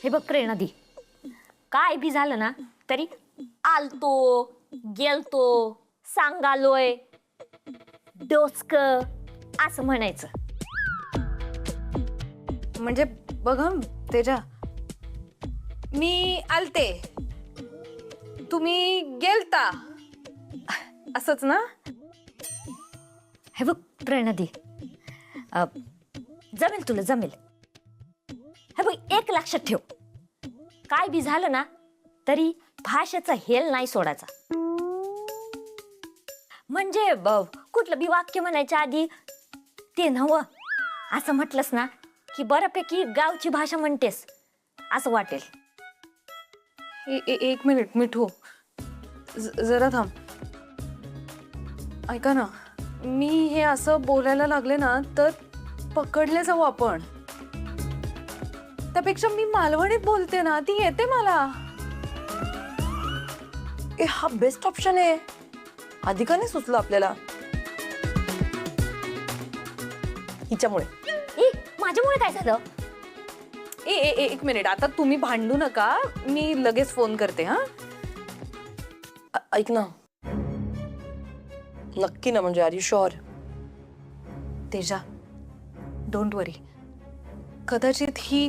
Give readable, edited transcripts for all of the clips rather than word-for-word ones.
हे बघ प्रेरणादी, काय बी झालं ना तरी आलतो गेलतो सांगालोय डोसक असं म्हणायचं. म्हणजे बघ तेजा, मी आलते तुम्ही गेलता असंच ना. हे बघ प्रेरणादी, जमेल तुला जमेल. हे बघ एक लक्षात ठेव, काय बी झालं ना तरी भाषेचा हेल नाही सोडायचा. म्हणजे कुठलं बी वाक्य म्हणायच्या आधी ते नवं असं म्हटलंस ना की बऱ्यापैकी गावची भाषा म्हणतेस असं वाटेल. एक मिनिट मिठू, जरा थांब. ऐका ना, मी हे असं बोलायला लागले ना तर पकडले जाऊ आपण. त्यापेक्षा मी मालवणीत बोलते ना, ती येते मला. हा बेस्ट ऑप्शन आहे. आधी का नाही सुचलं आपल्याला? हिच्यामुळे. माझ्यामुळे काय झालं? एक मिनिट, आता तुम्ही भांडू नका, मी लगेच फोन करते. हा ऐक ना, नक्की ना? म्हणजे are you sure? Teja, don't worry. कदाचित ही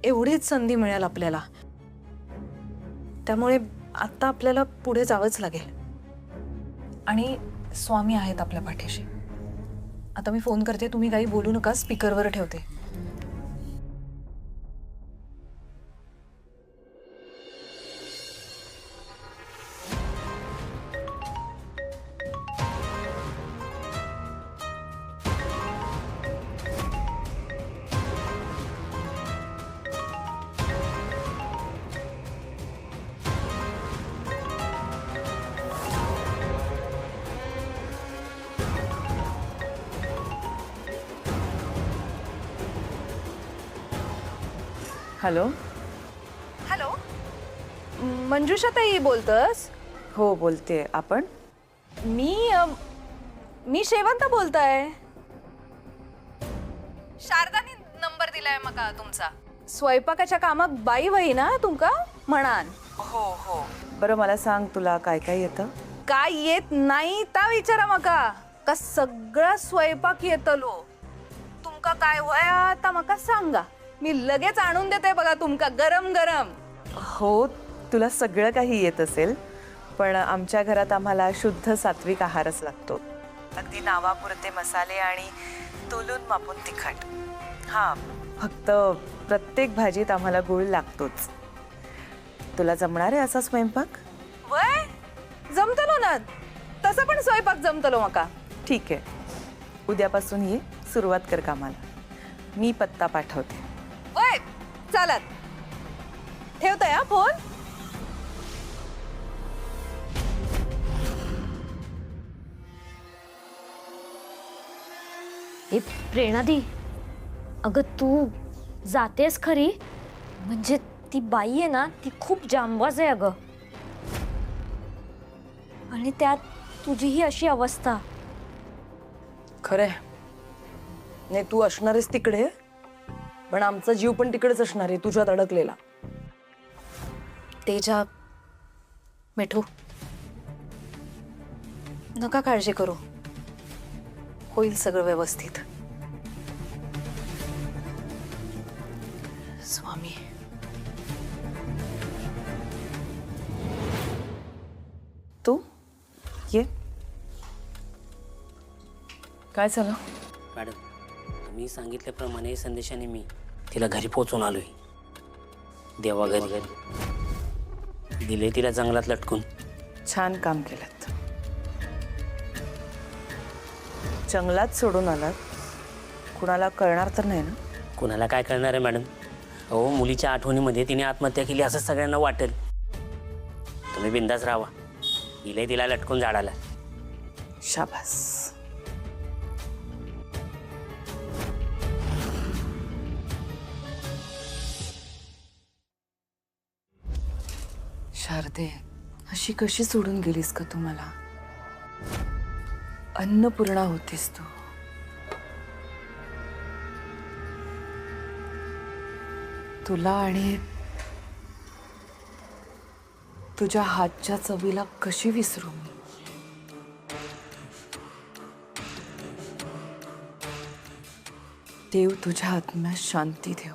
एवढीच संधी मिळेल आपल्याला. त्यामुळे आता आपल्याला पुढे जावंच लागेल. आणि स्वामी आहेत आपल्या पाठीशी. आता मी फोन करते, तुम्ही काही बोलू नका, स्पीकरवर ठेवते. हॅलो. हॅलो, मंजुषा ताई बोलतस? हो बोलते. आपण? मी शेवंत बोलताय. शारदानी नंबर दिलाय मका तुमचा. स्वयंपाकाच्या कामात बाई वही ना तुमका म्हणान. हो हो. बरं मला सांग, तुला काय काय येतं? काय येत नाही ता विचारा मका. का सगळा स्वयंपाक येतलो. तुमका काय वया ता मका सांगा, मी लगेच आणून देते बघा तुमका गरम गरम. हो, तुला सगळं काही येत असेल, पण आमच्या घरात आम्हाला शुद्ध सात्विक आहारच लागतो. अगदी नावापुरते मसाले आणि तोलून मापून तिखट. हां, फक्त प्रत्येक भाजीत आम्हाला गुळ लागतोच. तुला जमणार आहे असा स्वयंपाक? वय जमतलो ना, तसा पण स्वयंपाक जमतलो मका. ठीक आहे, उद्यापासून ये, सुरुवात कर कामाला. मी पत्ता पाठवते. वय चालत ठेवताय हा फोन. हे प्रेरणादी, अगं तू जातेस खरी, म्हणजे ती बाई आहे ना ती खूप जांबवाज आहे अगं. आणि त्यात तुझी ही अशी अवस्था. खरंय. नाही, तू असणारच तिकडे, पण आमचा जीव पण तिकडेच असणार आहे, तुझ्यात अडकलेला. तेजा, मिठू, नका काळजी करू, होईल सगळं व्यवस्थित. स्वामी. तू ये. काय झालं? मॅडम, तुम्ही सांगितल्याप्रमाणे संदेशाने मी तिला घरी पोहोचून आलोय. देवा घरी दिले तिला जंगलात लटकून. छान काम केलं. जंगलात सोडून आलात, कुणाला कळणार तर नाही ना? कुणाला काय करणार आहे मॅडम? अहो, मुलीच्या आठवणीमध्ये तिने आत्महत्या केली असं सगळ्यांना वाटेल. तुम्ही बिंदास राहा. दिले तिला लटकून झाडाला. शाबास. शारदे, अशी कशी सोडून गेलीस का तुम्हाला? अन्नपूर्णा होतीस तू. तुला आणि तुझ्या हातच्या चवीला कशी विसरू मी? देव तुझ्या आत्म्यात शांती देव.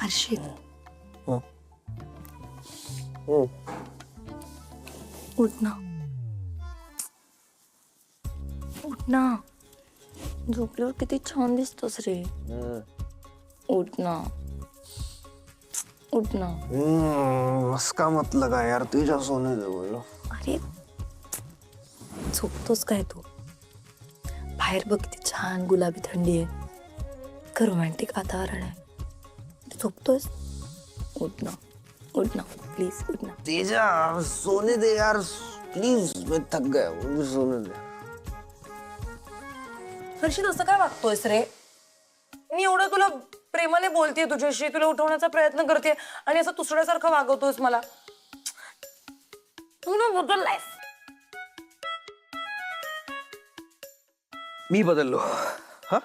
हर्षित उठ ना, उठ ना. झोपल्यावर किती छान दिसतोस रे. उठ ना, उठ ना. उसका मतलब है यार, तुझा सोने दे बोलो. अरे झोपतोस काय तू? बाहेर बघ किती छान गुलाबी थंडी आहे, का रोमॅन्टिक वातावरण आहे. तू झोपतोस? उठ ना, उठ ना, प्लीज उठ ना. तेजा सोने दे यार प्लीज, मैं थक गया, मुझे सोने दे. हर्षित असं काय वागतोयस रे? मी एवढं तुला प्रेमाने बोलतेय, तुझ्याशी तुला उठवण्याचा प्रयत्न करते आणि असं तुसड्यासारखं वागवतोयस मला. तू ना बदललायस. मी बदल लो. हाँ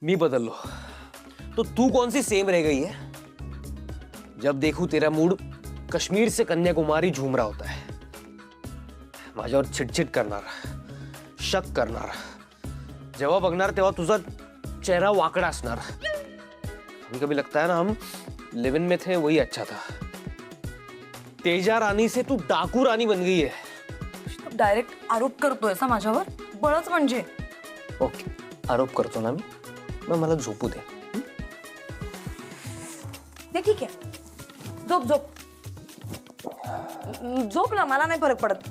मी बदल लो तो तू कौन सी सेम रह गई है? जब देखूं तेरा मूड कश्मीर से कन्याकुमारी झूम रहा होता है. माझ्यावर चिटचिट करणार, शक करणार, जेव्हा बघणार तेव्हा तुझा चेहरा वाकड़ा असणार. कभी कभी लगता है ना हम लिव इन में थे वही अच्छा था. तेजा रानी से तू डाकू रानी बन गई है. डायरेक्ट आरोप करतोय सा माझ्यावर. बळच म्हणजे. ओके आरोप करतो ना मी, मग मला झोपू दे. ते ठीक आहे, झोप झोप झोप ना, मला नाही फरक पडत.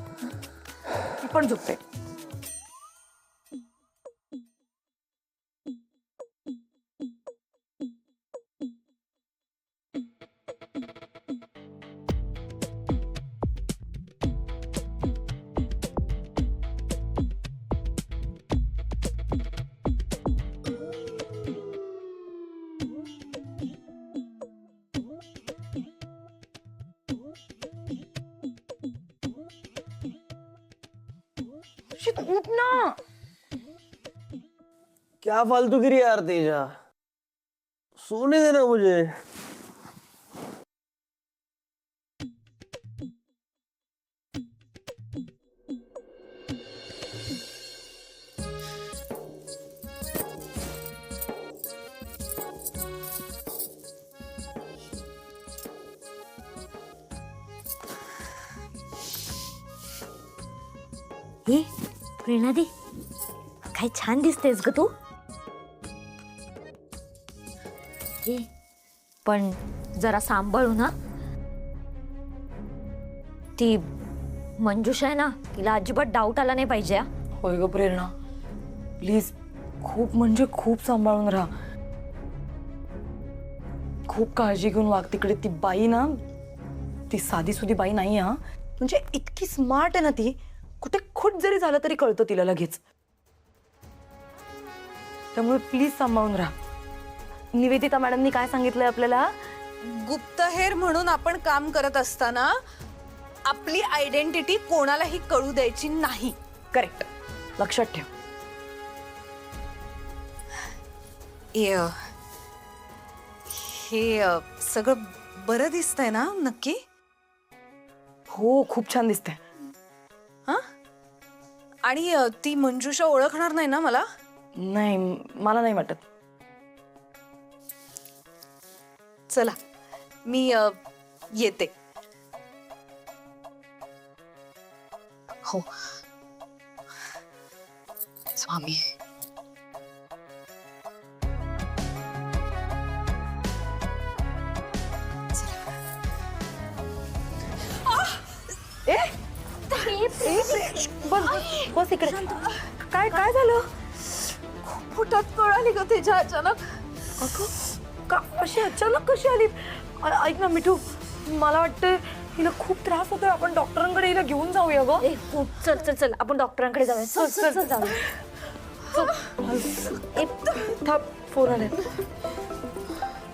मी पण झोपते. उठ ना. क्या फालतूगिरी यार तेजा, सोने देना मुझे. हे प्रेरणादी, काय छान दिसतेस ग तू. हे पण जरा सांभाळू ना. ती मंजुषा आहे ना, तिला अजिबात डाऊट आला नाही पाहिजे. होय ग प्रेरणा, प्लीज खूप म्हणजे खूप सांभाळून राहा. खूप काळजी घेऊन वाग. तिकडे ती बाई ना, ती साधी सुधी बाई नाही. हा म्हणजे इतकी स्मार्ट आहे ना ती. कुठे खूट जरी झालं तरी कळतं तिला लगेच. त्यामुळे प्लीज सांभाळून राहा. निवेदिता मॅडमनी काय सांगितलंय आपल्याला? गुप्तहेर म्हणून आपण काम करत असताना आपली आयडेंटिटी कोणालाही कळू द्यायची नाही. करेक्ट, लक्षात ठेव. हे सगळं बरं दिसतंय ना नक्की? हो खूप छान दिसतंय. हा, आणि ती मंजुषा ओळखणार नाही ना मला? नाही, मला नाही वाटत. चला मी येते. हो स्वामी. बस इकडे. काय काय झालं? पोटात कळ आली ग त्याच्या अचानक. अगं का अशी अचानक कशी आली? ऐक ना मिठू, मला वाटतं हिला खूप त्रास होतोय. आपण डॉक्टरांकडे हिला घेऊन जाऊया ग. चल चल चल आपण डॉक्टरांकडे जाऊया. चल चल चल जाऊया. थांब, फोन आलाय.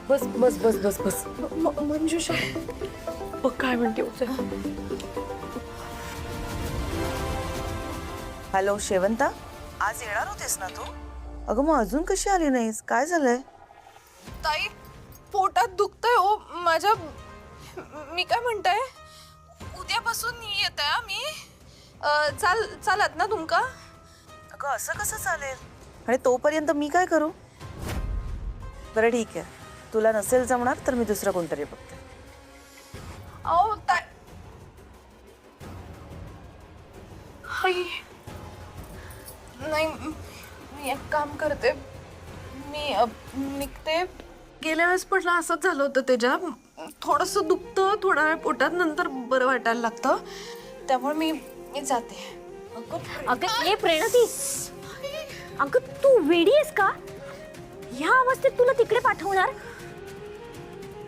बस बस बस बस बस. मंजुषा बघ काय म्हणते. हॅलो शेवंता, आज येणार होतीस ना तू? अगं मग अजून कशी आली नाहीस? काय झालंय? ताई पोटात दुखतंय ओ माझ्या. मी काय म्हणताय, उद्यापासून येत आहे मी. चालत ना तुमका? अगं असं कसं चालेल? आणि तोपर्यंत मी काय करू? बरं ठीक आहे, तुला नसेल जमणार तर मी दुसरं कोणतरी बघते. अहो ताई. नाही मी एक काम करते, मी निघते. गेल्या वेळेस पण असंच झालं होतं त्याच्या. थोडंसं दुखतं थोडा वेळ पोटात, नंतर बरं वाटायला लागतं. त्यामुळे मी जाते. अगं ये प्रेरणती, अगं तू वेडी आहेस का? ह्या अवस्थेत तुला तिकडे पाठवणार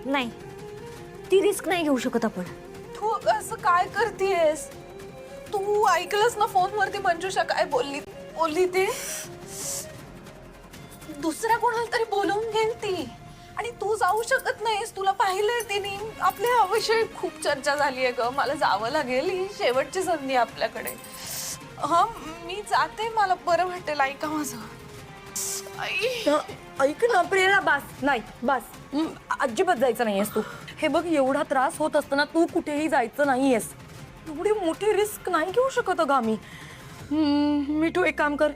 नाही. ती रिस्क नाही घेऊ शकत आपण. तू असं काय करतेस? तू ऐकलंस ना फोनवरती मंजुषा काय बोलली ते? दुसऱ्या कोणाला तरी बोलवून घेईल ती. आणि तू जाऊ शकत नाहीस. तुला पाहिलंय तिने. आपल्या विषयी खूप चर्चा झाली आहे ग. मला जावं लागेल. ही शेवटची संधी आपल्याकडे. हा मी जाते, मला बरं वाटेल. ऐका माझं. ऐक ना प्रेरणा, बस. नाही बस. अजिबात जायचं नाहीयेस तू. हे बघ, एवढा त्रास होत असताना तू कुठेही जायचं नाहीयेस. एवढी मोठी रिस्क नाही घेऊ शकत अगं आम्ही. मिठू एक काम कर,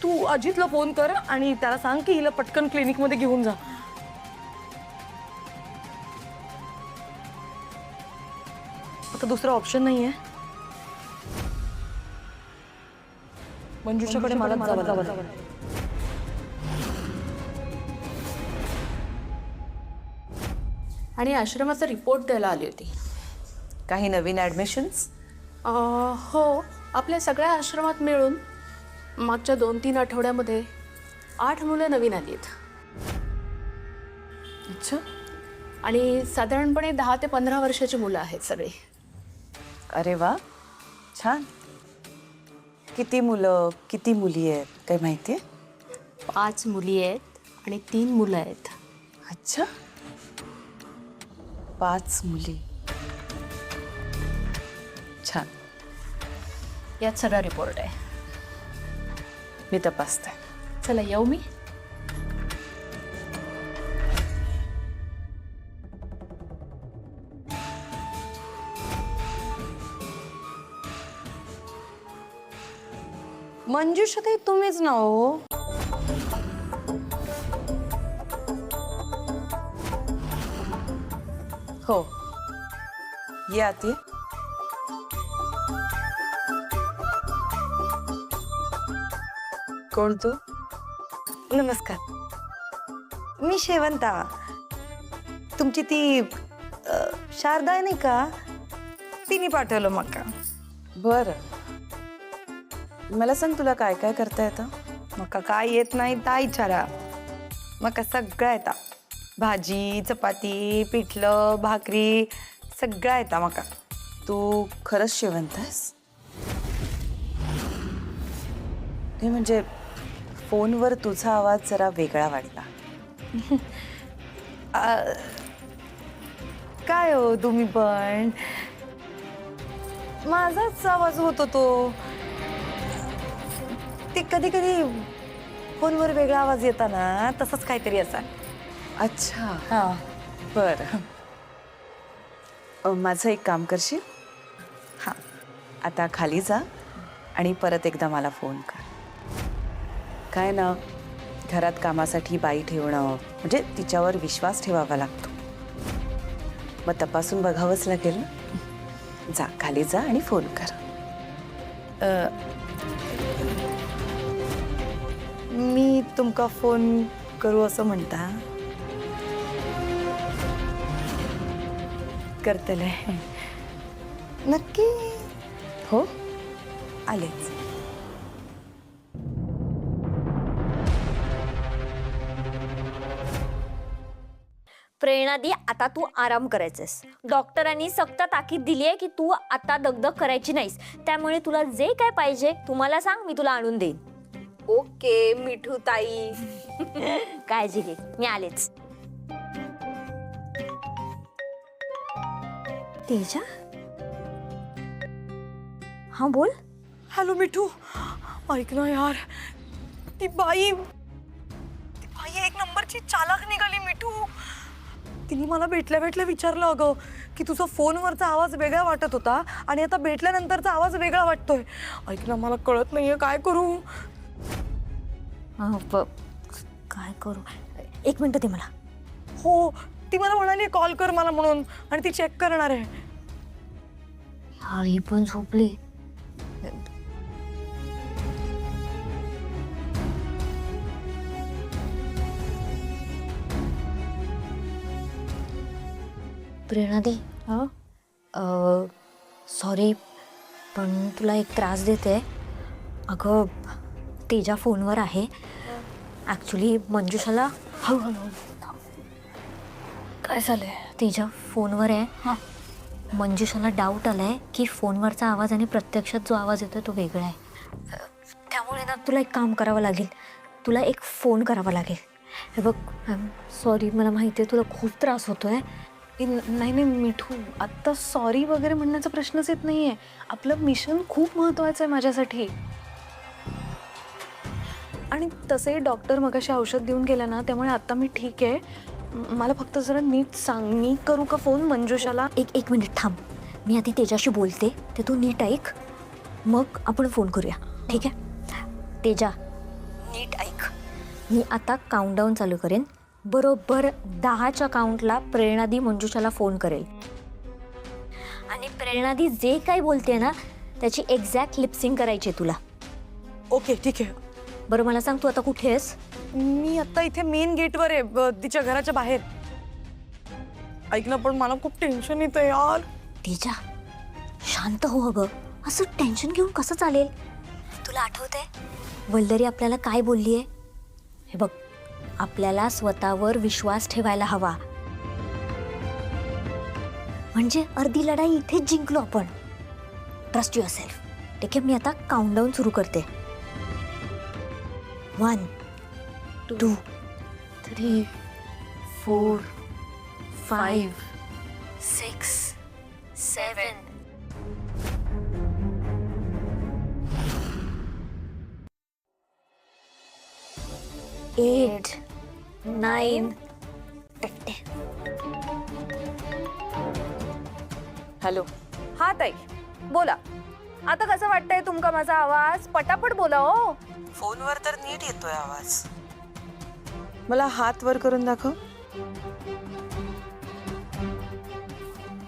तू अजितला फोन कर आणि त्याला सांग की हिला पटकन क्लिनिकमध्ये घेऊन जा. आता दुसरा ऑप्शन नाहीये. मंजुषाकडे मला जावं. आणि आश्रमाचा रिपोर्ट द्यायला आली होती. काही नवीन ॲडमिशन्स? हो, आपल्या सगळ्या आश्रमात मिळून मागच्या 2-3 आठवड्यामध्ये 8 मुलं नवीन आली आहेत. अच्छा. आणि साधारणपणे 10 ते 15 वर्षाची मुलं आहेत सगळी. अरे वा, छान. किती मुलं किती मुली आहेत काही माहिती आहे? 5 मुली आहेत आणि 3 मुलं आहेत. अच्छा, 5 मुली. छान. यात सगळा रिपोर्ट आहे. मी तपासते. चला येऊ मी. मंजुषा ताई तुम्हीच ना हो? हो, ये आती. कोण तू? नमस्कार, मी शेवंता. तुमची ती शारदा आहे नाही का, तिने पाठवलं मका. बरं, मला सांग तुला काय काय करता येतं? मका काय येत नाही ता विचारा. मका सगळं येतं. भाजी, चपाती, पिठलं, भाकरी सगळं येतं मका. तू खरंच शेवंत आहेस? हे म्हणजे फोनवर तुझा आवाज जरा वेगळा वाटला. काय हो तुम्ही पण, माझाच आवाज होतो तो. ते कधी कधी फोनवर वेगळा आवाज येताना तसंच काहीतरी असा. अच्छा, हां. बरं. माझं एक काम करशील? हां. आता खाली जा आणि परत एकदा मला फोन कर. काय ना, घरात कामासाठी बाई ठेवणं म्हणजे तिच्यावर विश्वास ठेवावा लागतो. मग तपासून बघावंच लागेल ना. जा, खाली जा आणि फोन कर. मी तुमका फोन करू असं म्हणता? करतले नक्की? हो. आलेच. प्रेरणादी, आता तू आराम करायचंस. डॉक्टरांनी सक्त ताकीद दिली आहे की तू आता दगदग करायची नाहीस. त्यामुळे तुला जे काय पाहिजे तू मला सांग, मी तुला आणून देईन. ओके मिठू ताई. काळजी घे, मी आलेच. तेजा, हा बोल. हॅलो मिठू, ऐक ना यार, ती बाई एक नंबरची चालाक निघाली मिठू. तिने मला भेटल्या भेटल्या विचारलं अगं की तुझा फोनवरचा आवाज वेगळा वाटत होता आणि आता भेटल्यानंतरचा आवाज वेगळा वाटतोय. ऐक ना, मला कळत नाहीये काय करू. काय करू, एक मिनिट दे मला. हो, ती मला म्हणाली कॉल कर मला म्हणून, आणि ती चेक करणार आहे. ही पण झोपली. प्रेरणादी, सॉरी पण तुला एक त्रास देते. अगं तेजा फोनवर आहे. ॲक्च्युली मंजुषाला काय झालंय? तेजा फोनवर आहे. मंजुषाला डाऊट आलाय की फोनवरचा आवाज आणि प्रत्यक्षात जो आवाज येतोय तो वेगळा आहे. त्यामुळे ना तुला एक काम करावं लागेल. तुला एक फोन करावा लागेल. हे बघ, सॉरी, मला माहिती आहे तुला खूप त्रास होतोय. नाही नाही मिठू, आत्ता सॉरी वगैरे म्हणण्याचा प्रश्नच येत नाही आहे. आपलं मिशन खूप महत्त्वाचं आहे माझ्यासाठी. आणि तसंही डॉक्टर मगाशी औषध देऊन गेला ना, त्यामुळे आत्ता मी ठीक आहे. मला फक्त जरा नीट सांग, मी करू का फोन मंजुषाला? एक मिनिट थांब, मी आधी तेजाशी बोलते, ते तू नीट ऐक, मग आपण फोन करूया, ठीक आहे? तेजा, नीट ऐक. मी आता काउंटडाऊन चालू करेन. बरोबर 10च्या काउंटला प्रेरणादी मंजुषाला फोन करेल आणि प्रेरणादी जे काही बोलते ना त्याची एक्झॅक्ट लिपसिंग करायची आहे तुला. ओके ठीक आहे. बरं मला सांग, तू आता कुठे आहेस? मी आता इथे मेन गेटवर आहे, तिच्या घराच्या बाहेर. ऐक ना, पण मला खूप टेन्शन येतं यार. तेजा, शांत हो. अगं असं टेन्शन घेऊन कसं चालेल? तुला आठवतंय वल्लरी आपल्याला काय बोलली आहे? हे बघ, आपल्याला स्वतःवर विश्वास ठेवायला हवा. म्हणजे अर्धी लढाई इथेच जिंकलो आपण. Trust yourself. ठीक आहे, मी आता काउंटडाऊन सुरू करते. 1 2 3 4 5 6 7 8 9 हॅलो. हा ताई, बोला. आता कसं वाटतंय तुमका माझा आवाज? पटापट बोला हो. फोनवर तर नीट येतोय आवाज. मला हात वर करून दाखव.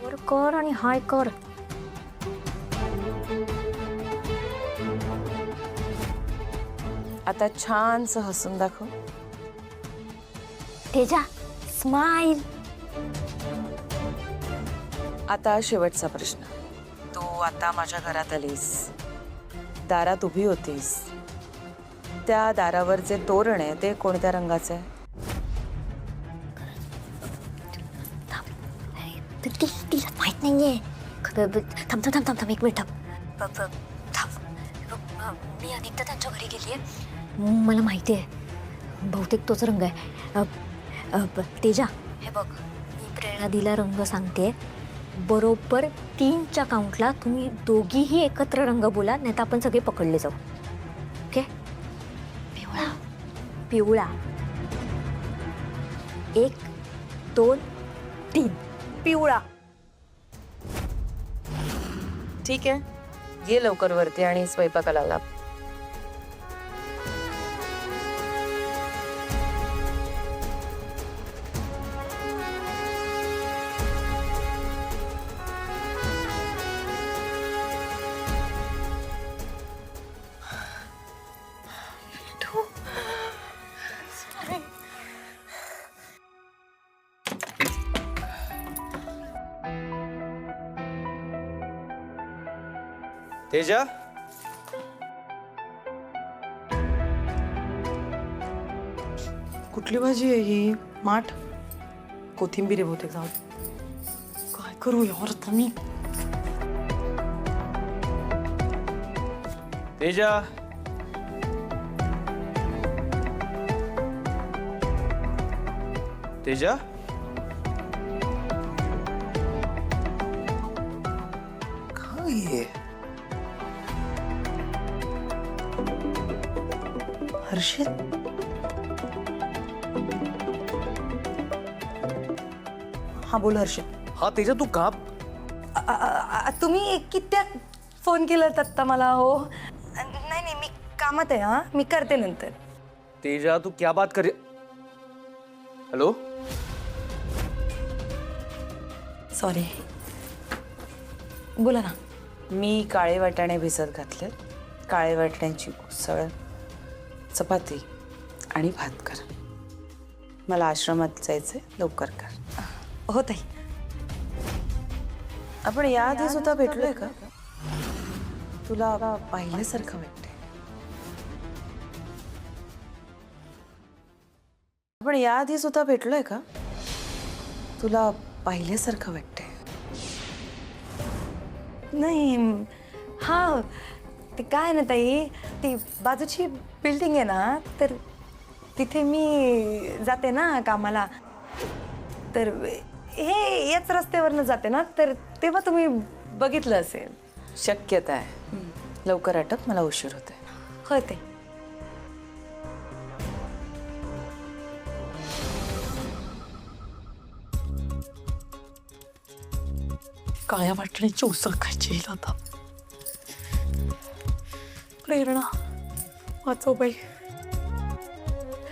वर कर आणि हाय कर. आता छानसं हसून दाखव. तेजा, स्माइल. आता शेवटचा प्रश्न. तू आता माझ्या घरात आलीस, दारात उभी होतीस. त्या दारावर जे तोरण आहे ते कोणत्या रंगाचं आहे? तिला माहित नाहीये. थांब थांब थांब थांब एक मिनिट थांब. मी अनेकदा त्यांच्या घरी गेलीये, मला माहिती आहे बहुतेक तोच रंग आहे. तेजा, हे बघ, मी प्रेरणादीला रंग सांगते. बरोबर 3च्या काउंटला तुम्ही दोघीही एकत्र रंग बोला, नाही तर आपण सगळे पकडले जाऊ. ओके? पिवळा. पिवळा. 1 2 3 पिवळा. ठीक आहे, ये लवकर वरती आणि स्वयंपाकाला लाग. तेजा, कुठली भाजी आहे ही? माठ कोथिंबीर आहे बहुतेक. जाऊ दे. काय करू यार आता मी? तेजा, तेजा, कहाँ गई है? हर्षित, हा बोल हर्षित. हाँ तेजा, तू कहाँ? तुम्ही कित्या फोन केला आत्ता मला? हो नाही नाही, मी कामात आहे. हा मी करते नंतर. तेजा, तू क्या बात कर रही? हेलो? सॉरी, बोला ना. मी काळे वाटाणे भिजत घातले. काळे वाटाण्याची उसळ, चपाती आणि भात कर. मला आश्रमात जायचंय, लवकर कर. हो ताई. आपण याआधी सुद्धा भेटलोय का? तुला पाहिल्यासारखं वाटतंय. आपण याआधी सुद्धा भेटलोय का? तुला पाहिल्यासारखं वाटतंय. नाही, हा ते काय ना ताई, ती बाजूची बिल्डिंग आहे ना, तर तिथे मी जाते ना कामाला. तर हे याच रस्त्यावरनं जाते ना, तर तेव्हा तुम्ही बघितलं असेल. शक्यता आहे. लवकर आटप, मला उशीर होतोय. हो ते. काळ्या वाटण्याची उसळ खायची आता. प्रेरणा वाचव बाई.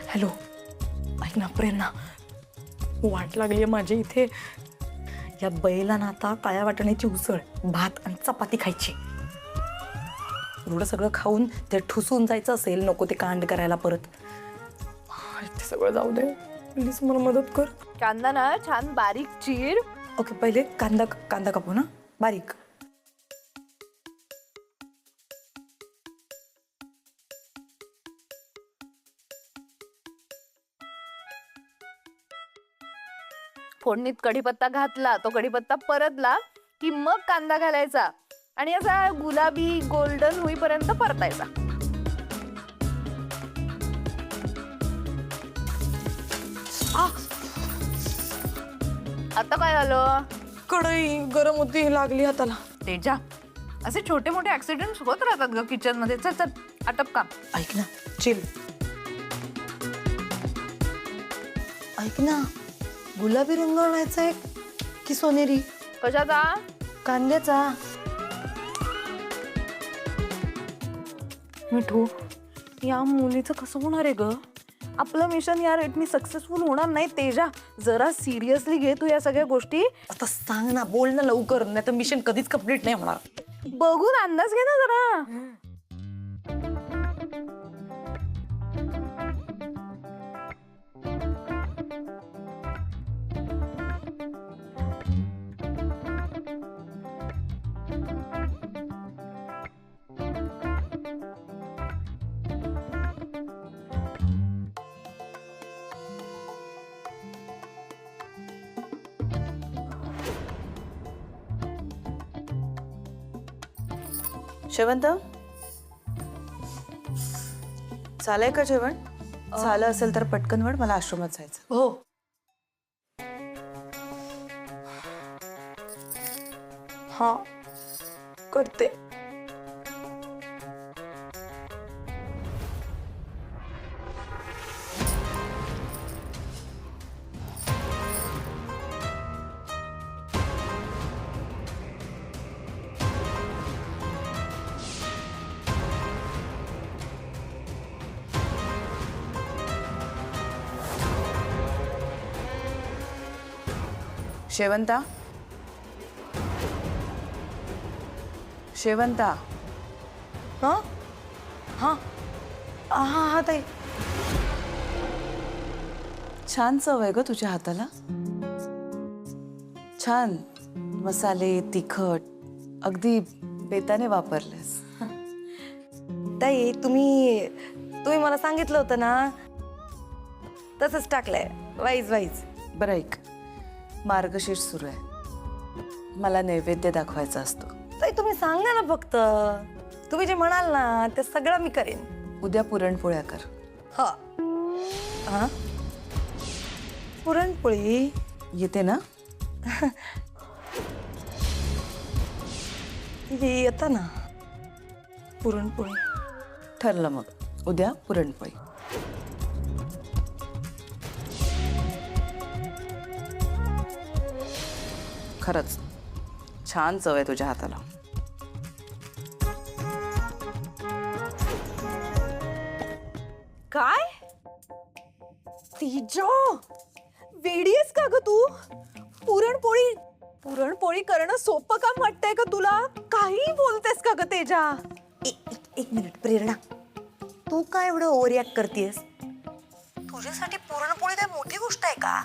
हॅलो, ऐक ना प्रेरणा, वाट लागली माझी इथे. या बैला ना आता काळ्या वाटण्याची उसळ, भात आणि चपाती खायची. एवढं सगळं खाऊन ते ठुसून जायचं असेल, नको ते कांड करायला परत. ते सगळं जाऊ दे, प्लीज मला मदत कर. कांदा ना छान बारीक चीर. ओके, पहिले कांदा कापू ना बारीक. फोडणीत कढीपत्ता घातला, तो कढीपत्ता परतला की मग कांदा घालायचा आणि असा गुलाबी गोल्डन होईपर्यंत परतायचा. आता काय झालं? कढई गरम होती, लागली हाताला. तेजा, असे छोटे मोठे ऍक्सिडेंट होत राहतात ग किचन मध्ये. चल चल आटप काम. ऐक ना, चिल. ऐक ना, गुलाबी रंग आणायचा आहे की सोनेरी? कशाचा? कांद्याचा. मिठू, या मुलीचं कसं होणार आहे ग? आपलं मिशन या रेटनी सक्सेसफुल होणार नाही. तेजा, जरा सिरियसली घे तू या सगळ्या गोष्टी. आता सांग ना, बोल ना लवकर, नाही तर मिशन कधीच कम्प्लीट नाही होणार. बघून अंदाज घे ना जरा. शेवंत, झालंय का जेवण? झालं असेल तर पटकन वळ, मला आश्रमात जायचं. हो. हा, करते. शेवंता, शेवंता. हा हा हा हा ताई. छान चव आहे ग तुझ्या हाताला. छान मसाले, तिखट, अगदी बेताने वापरलेस. ताई, तुम्ही मला सांगितलं होतं ना, तसंच टाकलंय वाईज वाईज. बरं ऐक, मार्गशीर्ष सुरू आहे, मला नैवेद्य दाखवायचा असतो. ताई तुम्ही सांगा ना फक्त, तुम्ही जे म्हणाल ना ते सगळं मी करेन. उद्या पुरणपोळ्या कर. हा हा पुरणपोळी येते ना? येतं ना पुरणपोळी. ठरलं मग, उद्या पुरणपोळी. खरंच छान चव आहे तुझ्या हाताला. काय तिजो वेडीस का ग तू? पुरणपोळी पुरणपोळी करणं सोपं काम वाटतंय का तुला? काही बोलतेस का ग तेजा? एक मिनिट प्रेरणा, तू काय एवढं ओव्हर रिॲक्ट करतेस? तुझ्यासाठी पुरणपोळी काय मोठी गोष्ट आहे का?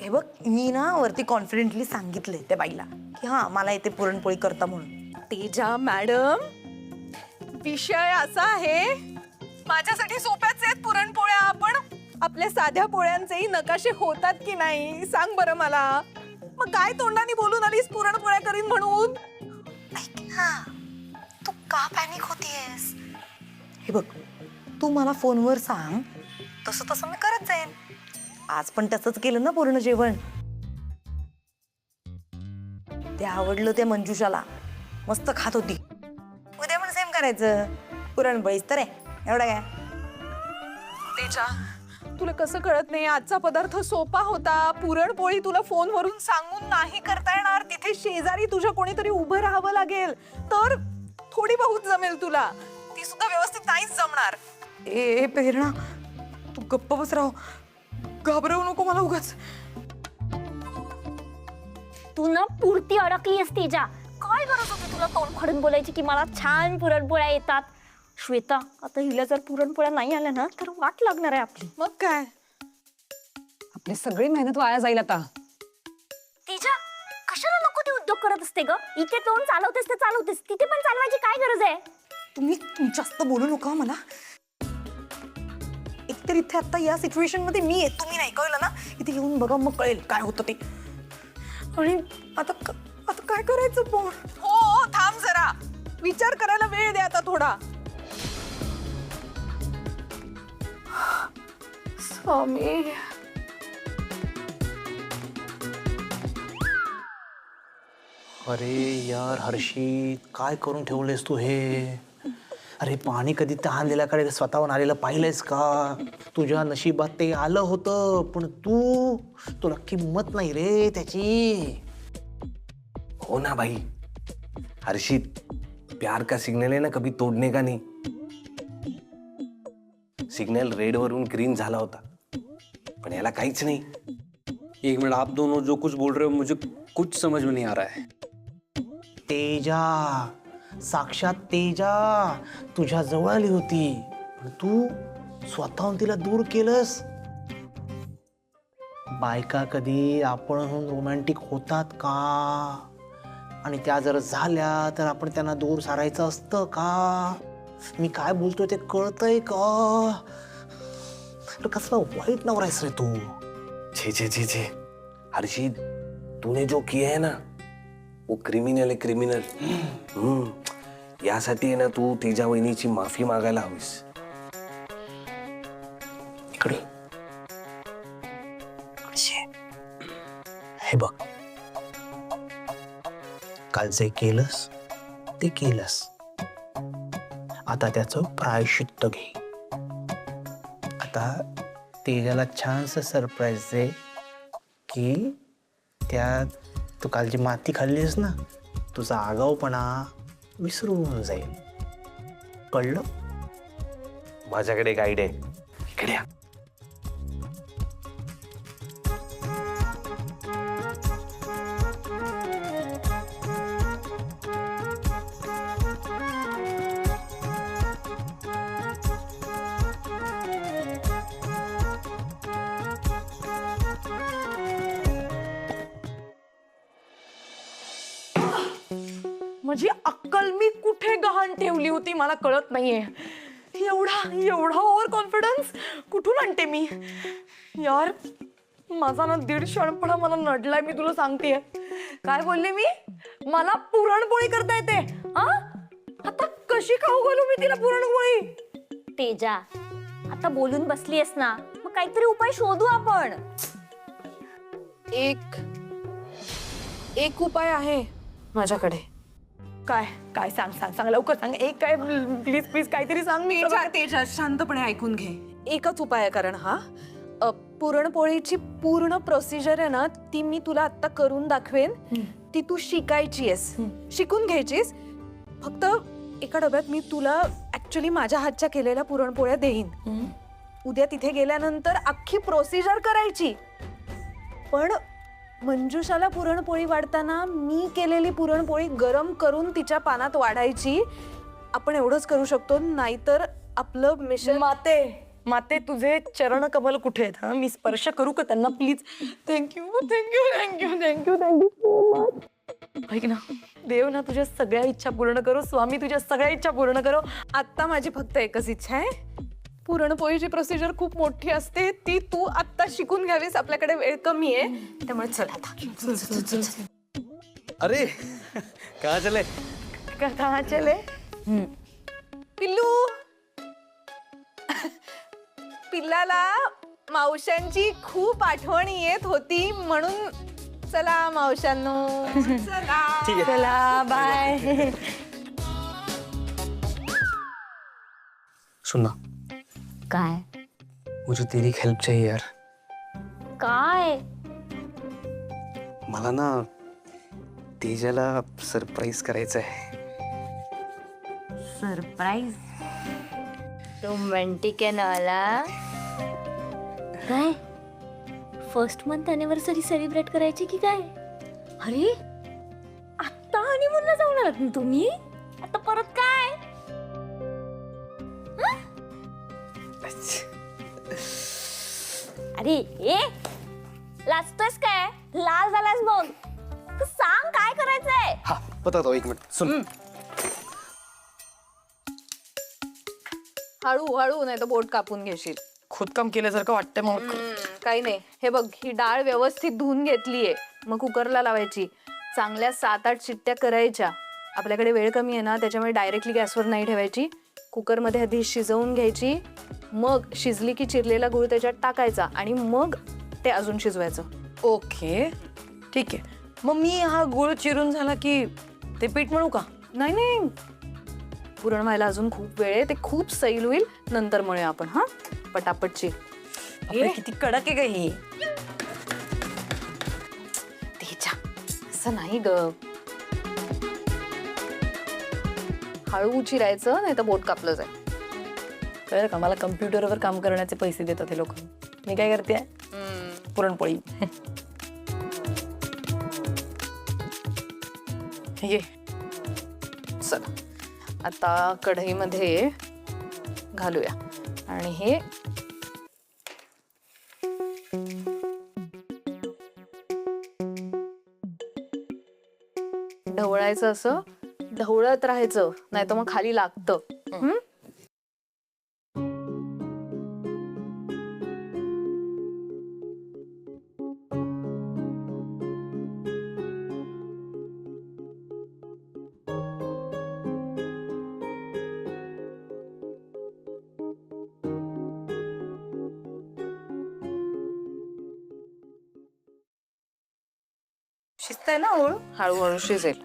हे बघ, मी ना वरती कॉन्फिडेंटली सांगितलंय त्या बाईला की हा मला येते पुरणपोळी करता म्हणून. तेजा मॅडम, विषय असा आहे, माझ्यासाठी सोप्याच आहेत पुरणपोळ्या. पण आपल्या साध्या पोळ्यांचेही नकाशे होतात की नाही सांग बरं मला. मग काय तोंडाने बोलून आलीस पुरणपोळ्या करीन म्हणून? ऐक ना, तू का पॅनिक होतीयस? हे बघ, तू मला फोनवर सांग, तसं तसं मी करत जाईन. आज पण तसंच केलं ना पूर्ण जेवण. ते आवडलं त्या मंजुषाला, मस्त खात होती. उद्या पण सेम करायचं. पुरणपोळीच तर आहे, एवढं काय. तेजा, तुला कसं कळत नाही, आजचा पदार्थ सोपा होता. पुरणपोळी तुला फोनवरून सांगून नाही करता येणार. तिथे शेजारी तुझ्या कोणीतरी उभं राहावं लागेल, तर थोडी बहुत जमेल तुला. ती सुद्धा व्यवस्थित नाहीच जमणार. ए प्रेरणा, तू गप्प बस राव, घाबरवू नको मला उगाच. तू ना पुरती अडकली असते जा. काय गरज होती तुला तोंड फाडून बोलायची की मला छान पुरणपोळ्या येतात? श्वेता, आता हिला जर पुरणपोळ्या नाही आल्या ना तर वाट लागणार आहे आपली. मग काय, आपली सगळी मेहनत वाया जाईल आता. तिच्या कशाला नको ते उद्योग करत असते ग? इथे तोंड चालवतेस ते चालवतेस, तिथे पण चालवायची काय गरज आहे? तुम्ही जास्त बोलू नका मला. एकतर इथे आता या सिच्युएशन मध्ये मी आहे, तुम्ही नाही. कळलं ना? इथे येऊन बघा, मग कळेल काय होतं ते. आणि आता आता काय करायचं पण? हो थांब जरा, विचार करायला वेळ दे आता थोडा. स्वामी, अरे यार हर्षित, काय करून ठेवलेस तू हे? अरे पाणी कधी तहान दिल्याकडे स्वतःहून आलेलं पाहिलंयस का? तुझ्या नशिबात ते आलं होतं, पण तुला किंमत नाही रे त्याची. हो ना भाई, हर्षित, प्यार का सिग्नल है ना कभी तोड़ने का नहीं. सिग्नल रेड वरून ग्रीन झाला होता, पण याला काहीच नाही. एक मिनट, आप दोनों जो कुछ बोल रहे हो मुझे कुछ समझ में नहीं आ रहा है. तेजा, साक्षात तेजा तुझ्या जवळ आली होती, पण तू स्वतःहून तिला दूर केलंस. बायका कधी आपणहून रोमॅन्टिक होतात का? आणि त्या जर झाल्या तर आपण त्यांना दूर सारायचं असतं का? मी काय बोलतोय ते कळतंय का? कसला वाईट नवरा आहेस रे तू. छे हर्षित, तूने जो किया है ना वो क्रिमिनल है, क्रिमिनल. यासाठी आहे ना तू तिच्या वहिनीची माफी मागायला हवीस. इकडे हे बघ, काल जे केलंस ते केलंस, आता त्याचं प्रायश्चित्त घे. आता तेजाला छानस सरप्राईज दे की त्या तू काल जी माती खाल्लीस ना, तुझा आगाऊपणा विसरून जाईल. कळलं? माझ्याकडे एक आयडिया आहे, इकडे या. माझी अक्कल मी कुठे गहाण ठेवली होती मला कळत नाहीये. एवढा ओव्हर कॉन्फिडन्स कुठून आणते मी यार? माझा ना दीड शहाणपणा मला नडलाय, मी तुला सांगतेय. काय बोलले मी? मला पुरणपोळी करता येते. हा, आता कशी खाऊ घालू मी तिला पुरणपोळी? तेजा, आता बोलून बसलीयस ना, मग काहीतरी उपाय शोधू आपण. एक उपाय आहे माझ्याकडे. काय काय सांग लवकर सांग. एक काय, प्लीज काहीतरी सांग. मी तेजा शांतपणे ऐकून घे. एकच उपाय आहे, कारण हा पुरणपोळीची पूर्ण प्रोसिजर आहे ना, ती मी तुला आता करून दाखवेन. ती तू शिकायचीयस, शिकून घ्यायचीस. फक्त एका डब्यात मी तुला ऍक्च्युली माझ्या हातच्या केलेल्या पुरणपोळ्या देईन. उद्या तिथे गेल्यानंतर अख्खी प्रोसिजर करायची. पण मंजुषाला पुरणपोळी वाढताना मी केलेली पुरणपोळी गरम करून तिच्या पानात वाढायची. आपण एवढंच करू शकतो, नाहीतर आपलं मिश्रण. माते तुझे चरण कमल कुठे आहेत? हा, मी स्पर्श करू का त्यांना? प्लीज. Thank you so much. ऐक ना, देव ना तुझ्या सगळ्या इच्छा पूर्ण करो. स्वामी तुझ्या सगळ्या इच्छा पूर्ण करो. आता माझी फक्त एकच इच्छा आहे, पुरणपोळीची प्रोसिजर खूप मोठी असते, ती तू आत्ता शिकून घ्यावीस. आपल्याकडे वेळ कमी आहे, त्यामुळे चल आता. अरे कहाँ चले? कहाँ चले? पिल्लू, पिल्लाला मावशांची खूप आठवण येत होती, म्हणून चला मावशांनो. चला बाय. सुन ना, काय मुझे तेरी हेल्प चाहिए यार. काय? मला ना तेजाला सरप्राईज करायचं आहे. सरप्राईज? रोमॅन्टिक आहे ना वाला. काय फर्स्ट मंथ अॅनिव्हर्सरी सेलिब्रेट करायची की काय? अरे आत्ता हनीमूनला जाऊन आलात ना तुम्ही? आता परत काय? हं? अरे ए, लाजतोयस काय? लाल झालास बघ. तू सांग काय करायचंय? हा बताता हूँ, एक मिनट सुन. हळू नाही तर बोट कापून घेशील. खोदकाम केल्यासारखं वाटतंय मग. काही नाही. हे बघ, ही डाळ व्यवस्थित धुवून घेतलीये, मग कुकरला लावायची. चांगल्या 7-8 शिट्ट्या करायच्या. आपल्याकडे वेळ कमी आहे ना, त्याच्यामुळे डायरेक्टली गॅसवर नाही ठेवायची. कुकरमध्ये आधी शिजवून घ्यायची, मग शिजली की चिरलेला गूळ त्याच्यात टाकायचा आणि मग ते अजून शिजवायचं. ओके ठीक आहे. मग मी हा गुळ चिरून झाला की ते पीठ म्हणू का? नाही, पुरण व्हायला अजून खूप वेळ आहे. ते खूप सैल होईल, नंतर म्हणूया आपण. हा, पटापटची. किती कडक आहे का ही? तेजा, असं नाही ग. हळू चिरायचं, नाही तर बोट कापलं जाईल. कळलं का? मला कम्प्युटरवर काम करण्याचे पैसे देतात हे लोक. मी काय करते? पुरणपोळी. ये चला, आता कढईमध्ये घालूया आणि हे ढवळायचं. असं ढवळत राहायचं, नाही तर मग खाली लागतं. शिजतंय ना हळू? हळूहळू शिजेल.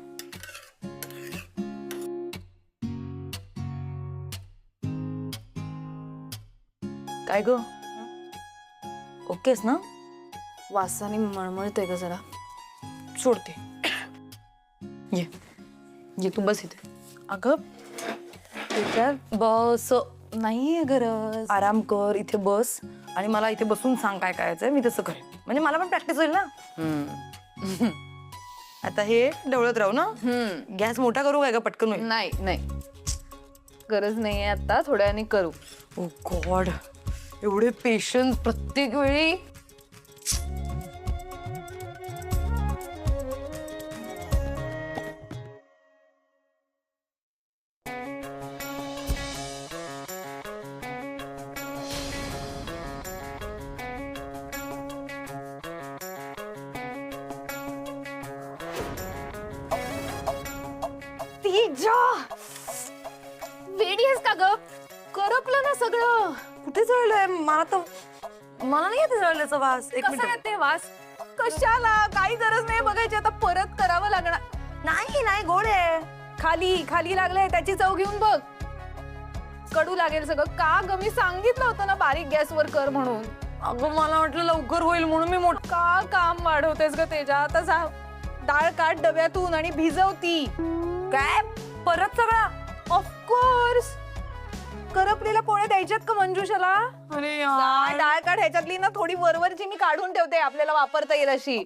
काय ग, ओकेस ना? वासाने मळमळतंय ग जरा. सोडते. ये तू बस इथे. अगं त्याच्यात बस. नाहीये गरज. आराम कर, इथे बस आणि मला इथे बसून सांग काय करायचंय. मी तसं करेन, म्हणजे मला पण प्रॅक्टिस होईल ना. आता हे ढवळत राहू ना. गॅस मोठा करू काय का? पटकन होईल. नाही, गरज नाहीये आता, थोड्या वेळाने करू. ओ गॉड, एवढे पेशन्स प्रत्येक वेळी. तेजा वेडी आहेस का ग? करपलं ना सगळं. कुठे जळलंय? मला नाही येते जळल्याचा वास. एक कसा मिनिट. येते वास? कशाला? काही गरज नाही बघायची. आता परत करावं लागणार. नाही गोड आहे. खाली खाली लागलंय, त्याची चव घेऊन बघ. कडू लागेल सगळं. का ग, मी सांगितलं होतं ना बारीक गॅसवर कर म्हणून. अगं मला वाटलं लवकर होईल म्हणून मी का काम वाढवतेस ग तेजा? आता जा, डाळ काढ डब्यातून आणि भिजवती. काय परत सगळा? ऑफकोर्स. करपलेल्या पोळ्या द्यायच्यात का मंजुषाला? अरे डाळ काढ, ह्याच्यातली ना थोडी वरवरची मी काढून ठेवते, आपल्याला वापरता येईल अशी.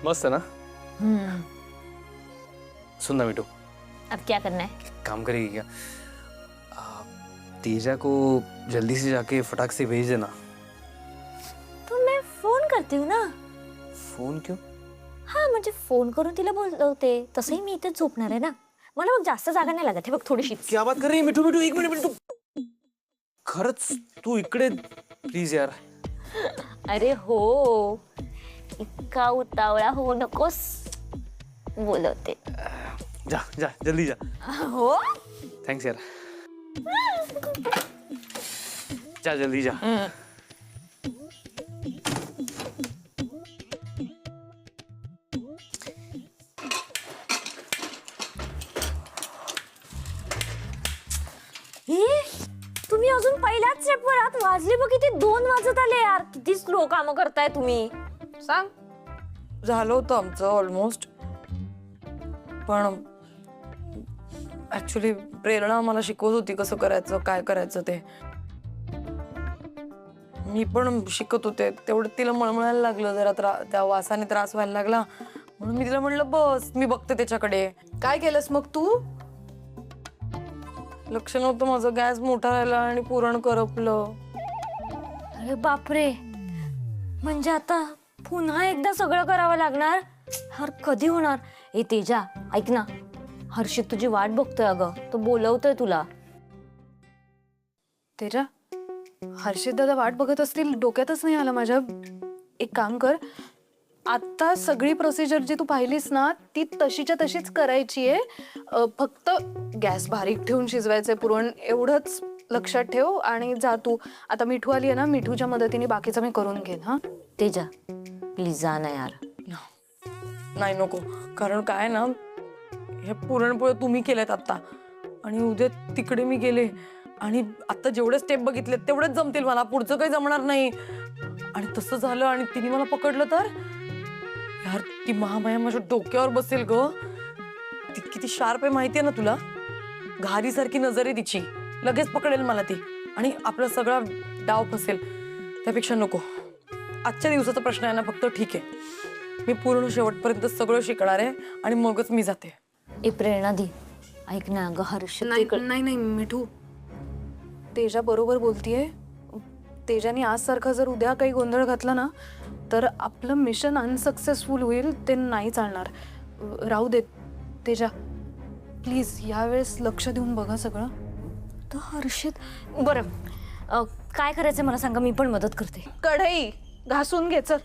मस्त है ना? सुन ना मिठू, अब क्या करना है? काम करेगी क्या? तेजा को जल्दी से जाके फटाक से भेज देना. तो मैं फोन करते हूँ ना. फोन क्यों? हा म्हणजे फोन करून तिला बोलवते. तसंही मी इथेच झोपणार आहे ना. मला मग जास्त जागा नाही लागत. हे बघ थोडीशी. क्या बात कर रही है मिठू? मिठू एक मिनिट मिठू. खरंच तू इकडे प्लीज यार. अरे हो, इतका उतावळा होऊ नकोस. बोलवते. जा जा जल्दी जा. हो. थैंक्स यार. जा जल्दी जा. तुम्ही अजून पहिल्याच स्टेपवर आहात. वाजले बघ किती 2 वाजत आले यार. किती स्लो काम करताय तुम्ही. सांग. झालं होतं आमचं ऑलमोस्ट. पण ऍक्च्युली प्रेरणा मला शिकवत होती कसं करायचं, काय करायचं ते. मी पण शिकत होते. तेवढं तिला मळमळायला लागलं जरा. त्या वासाने त्रास व्हायला लागला म्हणून मी तिला म्हणलं बस मी बघते त्याच्याकडे. काय केलंस मग तू? लक्ष नव्हतं माझं. गॅस मोठा राहिला आणि पुरण करपलं. अरे बापरे, म्हणजे आता पुन्हा एकदा सगळं करावं लागणार. हर कधी होणार? ए तेजा ऐक ना, हर्षित तुझी वाट बघतोय अगं. तो बोलवतोय तुला. तेजा, हर्षित दादा वाट बघत असतील, डोक्यातच नाही आलं माझ्या. एक काम कर, आता सगळी प्रोसिजर जी तू पाहिलीस ना ती तशीच्या तशीच करायची आहे. फक्त गॅस बारीक ठेवून शिजवायचंय पुरण, एवढंच लक्षात ठेव. आणि जा तू. आता मिठू आली आहे ना, मिठूच्या मदतीने बाकीचं मी करून घेईन. हा तेजा प्लीज जा ना यार. नाही नको. कारण काय ना, हे पुरणपोळ्या तुम्ही केल्यात आता आणि उद्या तिकडे मी गेले आणि आता जेवढे स्टेप बघितले तेवढेच जमतील मला. पुढचं काही जमणार नाही. आणि तसं झालं आणि तिने मला पकडलं तर यार, ती महामाया माझ्या डोक्यावर बसेल ग. ती किती शार्प आहे माहितीये ना तुला. घारी सारखी नजर आहे तिची. लगेच पकडेल मला ती आणि आपला सगळा डाव फसेल. त्यापेक्षा नको. आजच्या दिवसाचा प्रश्न आहे ना फक्त. ठीक आहे, मी पूर्ण शेवटपर्यंत सगळं शिकणार आहे आणि मगच मी जाते. ए प्रेरणा दी, ऐक ना अगं, हर्षित नाही नाही मिठू, तेजा बरोबर बोलतीये. तेजाने आज सारखा जर उद्या काही गोंधळ घातला ना तर आपलं मिशन अनसक्सेसफुल होईल. ते नाही चालणार. राहू दे तेजा, प्लीज यावेळेस लक्ष देऊन बघा सगळं. तर हर्षित बरं, काय करायचं मला सांगा, मी पण मदत करते. कढई घासून घे चल.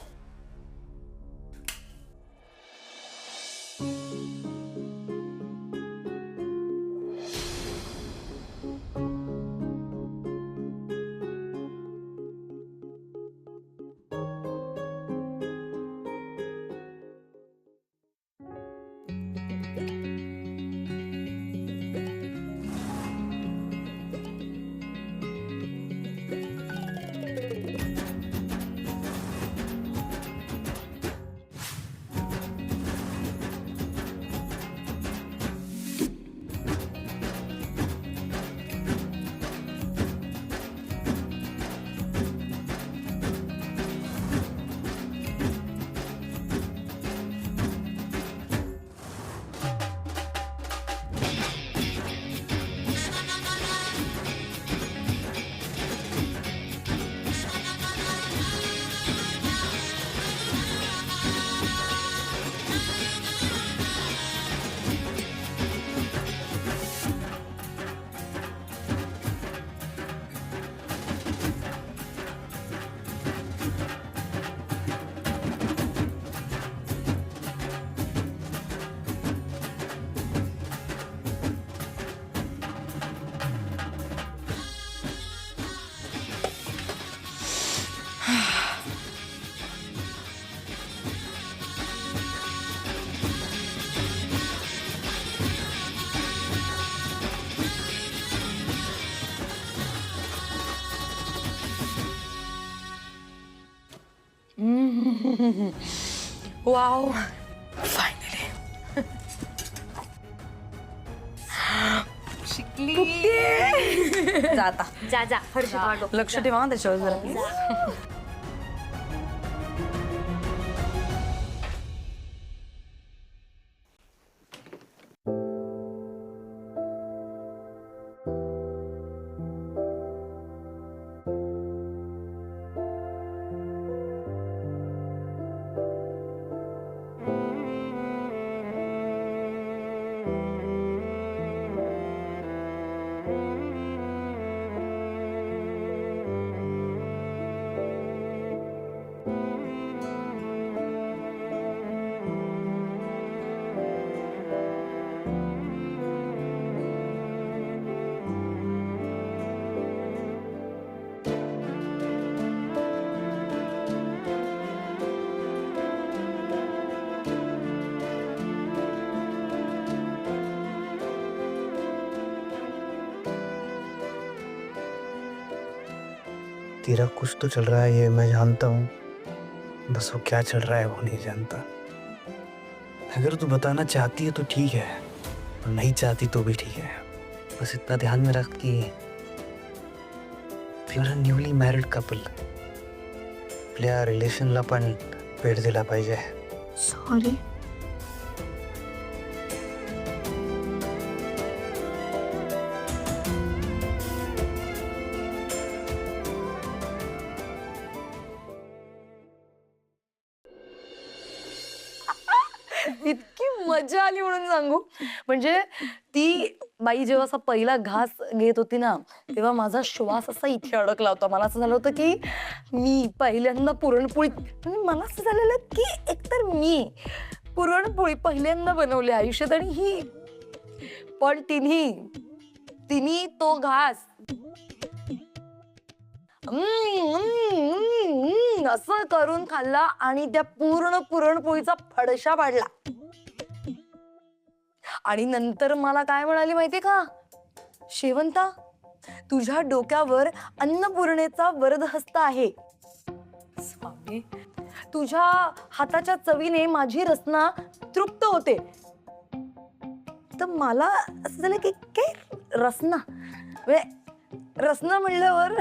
वाव फायनली शिकली जाता जा जा हर्षित वाट बघ. लक्ष ठेवा हं त्याच्यावर जरा please. तेरा कुछ तो चल रहा है, ये मैं जानता हूँ, बस वो क्या चल रहा है वो नहीं जानता। अगर तू बताना चाहती है तो ठीक है, और नहीं चाहती तो भी ठीक है। बस इतना ध्यान में रख कि we are a newly married couple, आपल्या रिलेशनला पण वेळ दिला पाहिजे. सॉरी. इतकी मजा आली म्हणून सांगू. म्हणजे ती बाई जेव्हा असा पहिला घास घेत होती ना, तेव्हा माझा श्वास असा इथे अडकला होता. मला असं झालं होतं की मी पहिल्यांदा पुरणपोळी, म्हणजे मला असं झालेलं की एकतर मी पुरणपोळी पहिल्यांदा बनवली आयुष्यात, आणि ही पण तिन्ही तो घास असं करून खाल्ला आणि त्या पूर्ण पुरणपोळीचा फडशा पाडला. आणि नंतर मला काय म्हणाली माहितीये का, शेवंता तुझ्या डोक्यावर अन्नपूर्णेचा वरदहस्त आहे. स्वामी, तुझ्या हाताच्या चवीने माझी रसना तृप्त होते. तर मला असं झालं की काय रसना, म्हणजे रसना म्हणल्यावर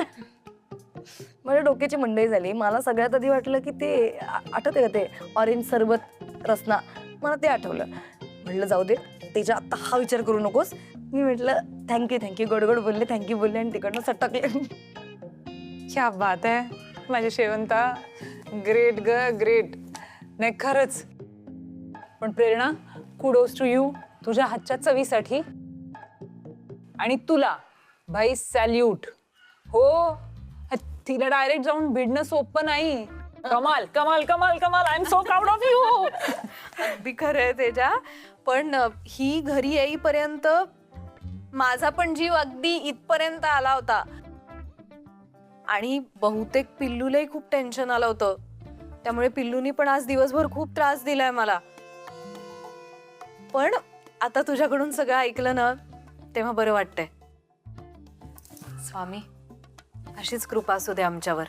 माझ्या डोक्याची मंडई झाली. मला सगळ्यात आधी वाटलं की ते आठवते का ते ऑरेंज सरबत रसना, मला ते आठवलं. म्हटलं जाऊ दे, त्याच्या आता हा विचार करू नकोस. मी म्हटलं थँक्यू गोड बोलले, थँक्यू बोलले आणि तिकडनं सटकले. क्या बात आहे माझी शेवंता, ग्रेट ग ग्रेट. नाही खरंच, पण प्रेरणा कुडोज टू यू तुझ्या हातच्या चवीसाठी. आणि तुला भाई सॅल्यूट. हो, तिला डायरेक्ट जाऊन भिडणं सोपं नाही. कमाल कमाल कमाल कमाल. I am so proud of you. अगदी खरं आहे तेजा. पण ही घरी येईपर्यंत माझा पण जीव अगदी इथपर्यंत आला होता, आणि बहुतेक पिल्लूलाही खूप टेन्शन आलं होतं. त्यामुळे पिल्लूनी पण आज दिवसभर खूप त्रास दिलाय मला. पण आता तुझ्याकडून सगळं ऐकलं ना, तेव्हा बरं वाटतंय. स्वामी, अशीच कृपा असू दे आमच्यावर.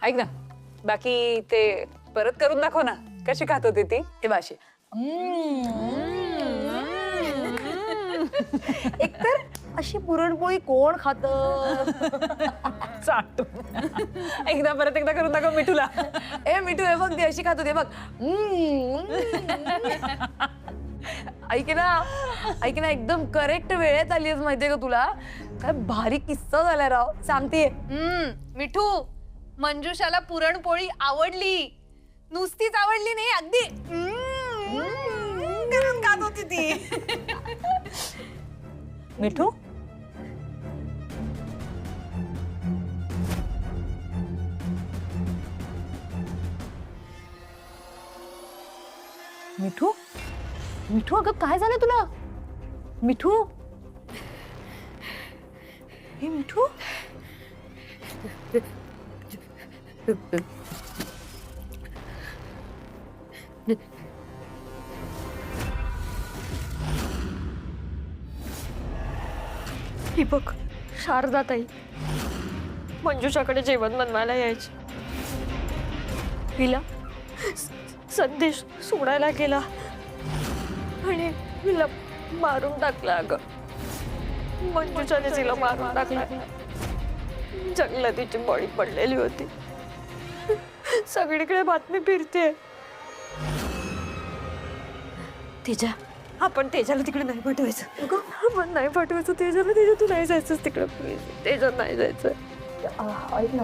ऐक ना, बाकी ते परत करून दाखव ना, कशी खात होती ती. ते भाषे एकतर अशी पुरणपोळी कोण खात. एकदा परत एकदा करून दाखव मिठूला. ए मिठू, हे बघ ती अशी खात होते बघ. ऐक ना एकदम करेक्ट वेळेत आली आहेस माहितीये का तुला. काय भारी किस्सा झालाय राव, सांगतेय. मिठू, मंजुषाला पुरणपोळी आवडली. नुसतीच आवडली नाही, अगदी करून खात होती ती. मिठू मिठू मिठू अगं काय झालं तुला. मिठू, हे मिठू, ही बघ शारदाताई मंजुषाकडे जेवण बनवायला यायची. हिला संदेश सोडायला गेला आणि हिला मारून टाकला. अगं मंजूच्याने तिला मारून टाकला. जंगलात तिची बळी पडलेली होती. सगळीकडे बातमी फिरते. तेजा, आपण तेजाला तिकडे नाही पाठवायचं. आपण नाही पाठवायचं तेजाला. तेजा तू नाही जायचंस तिकडे प्लीज. तेजा नाही जायचं. ऐक ना,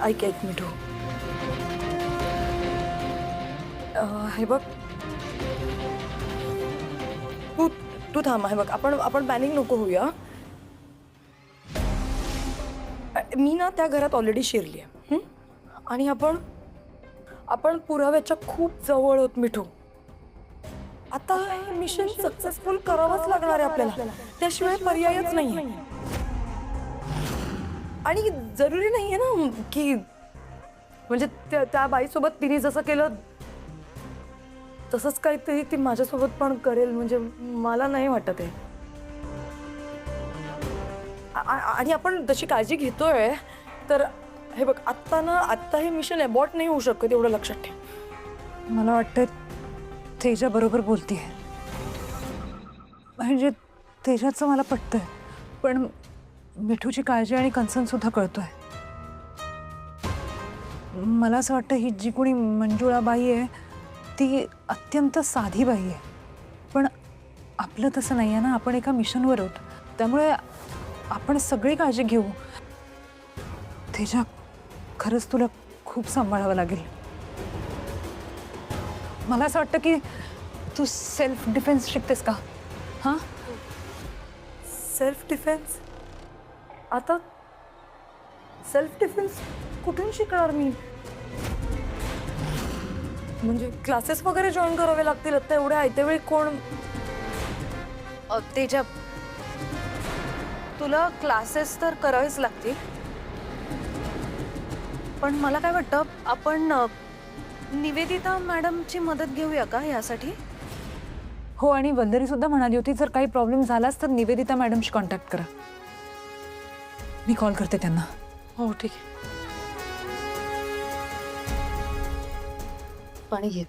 ऐक मिठू. हे बघ, तू तू थांब. हे बघ, आपण पॅनिक नको होऊया. मी ना त्या घरात ऑलरेडी शिरली आहे आणि आपण पुराव्याच्या खूप जवळ आहोत मिठू. आता हे मिशन सक्सेसफुल करावंच लागणार आहे आपल्याला. त्याशिवाय पर्यायच नाही. आणि जरुरी नाहीये ना की म्हणजे त्या बाईसोबत तिने जसं केलं तसंच काहीतरी ती माझ्यासोबत पण करेल. म्हणजे मला नाही वाटत आहे. आणि आपण तशी काळजी घेतोय तर हे बघ, आत्ता हे मिशन अबॉर्ट नाही होऊ शकत, एवढं लक्षात ठेव. मला वाटतं तेजा बरोबर बोलतीये. म्हणजे तेजाचं मला पटतंय, पण मिठूची काळजी आणि कन्सर्न सुद्धा कळतोय. मला असं वाटतं ही जी कोणी मंजुळाबाई आहे ती अत्यंत साधी बाई आहे. पण आपलं तसं नाही आहे ना. आपण एका मिशनवर आहोत, त्यामुळे आपण सगळी काळजी घेऊ. तेजा, खरंच तुला खूप सांभाळावं लागेल. मला असं वाटतं की तू सेल्फ डिफेन्स शिकतेस का? हां, सेल्फ डिफेन्स? आता सेल्फ डिफेन्स कुठून शिकणार मी? म्हणजे क्लासेस वगैरे जॉईन करावे लागतील. आता एवढ्या आयत्यावेळी कोण? तेजा, तुला क्लासेस तर करावेच लागतील, पण मला काय वाटतं आपण निवेदिता मॅडमची मदत घेऊया का यासाठी? हो, आणि वंदरी सुद्धा म्हणाली होती जर काही प्रॉब्लेम झालाच तर निवेदिता मॅडमशी कॉन्टॅक्ट करा. मी कॉल करते त्यांना. हो, ठीक आहे. पाणी घे.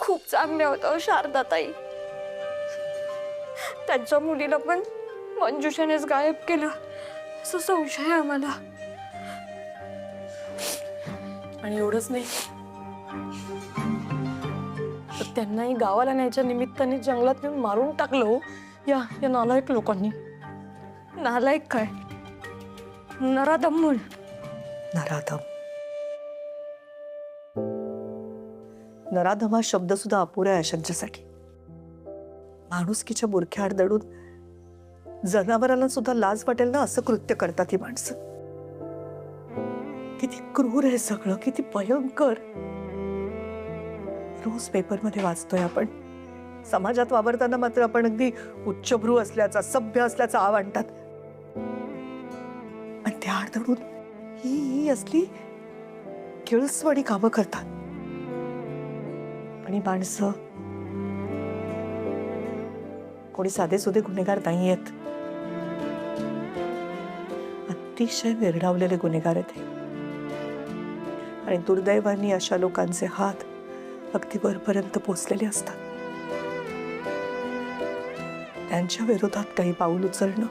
खूप चांगल्या होत्या शारदाताई. त्यांच्या मुलीला पण मंजुषानेच गायब केलं असं संशय आहे आम्हाला. आणि एवढंच नाही तर त्यांनाही गावाला न्यायच्या निमित्ताने जंगलात नेऊन मारून टाकलं या नालायक लोकांनी. नालायक काय, नराधम म्हण. नराधम हा शब्द सुद्धा अपुरा आहे अशक्यसाठी. माणुसकीच्या बुरख्याआड दडून जनावरांना सुद्धा लाज वाटेल ना असं कृत्य करतात ही माणसं. किती क्रूर आहे सगळं, किती भयंकर. रोज पेपरमध्ये वाचतोय आपण. समाजात वावरताना मात्र आपण अगदी उच्चभ्रू असल्याचा, सभ्य असल्याचा आव आणतात. आणि त्या आड दडून ही असली किळसवाडी कामं करतात. आणि माणसं कोणी साधे सुधे गुन्हेगार नाही आहेत. अतिशय निर्डावलेले गुन्हेगार आहेत. आणि दुर्दैवाने अशा लोकांचे हात अगदी वरपर्यंत पोचलेले असतात. त्यांच्या विरोधात काही पाऊल उचलणं,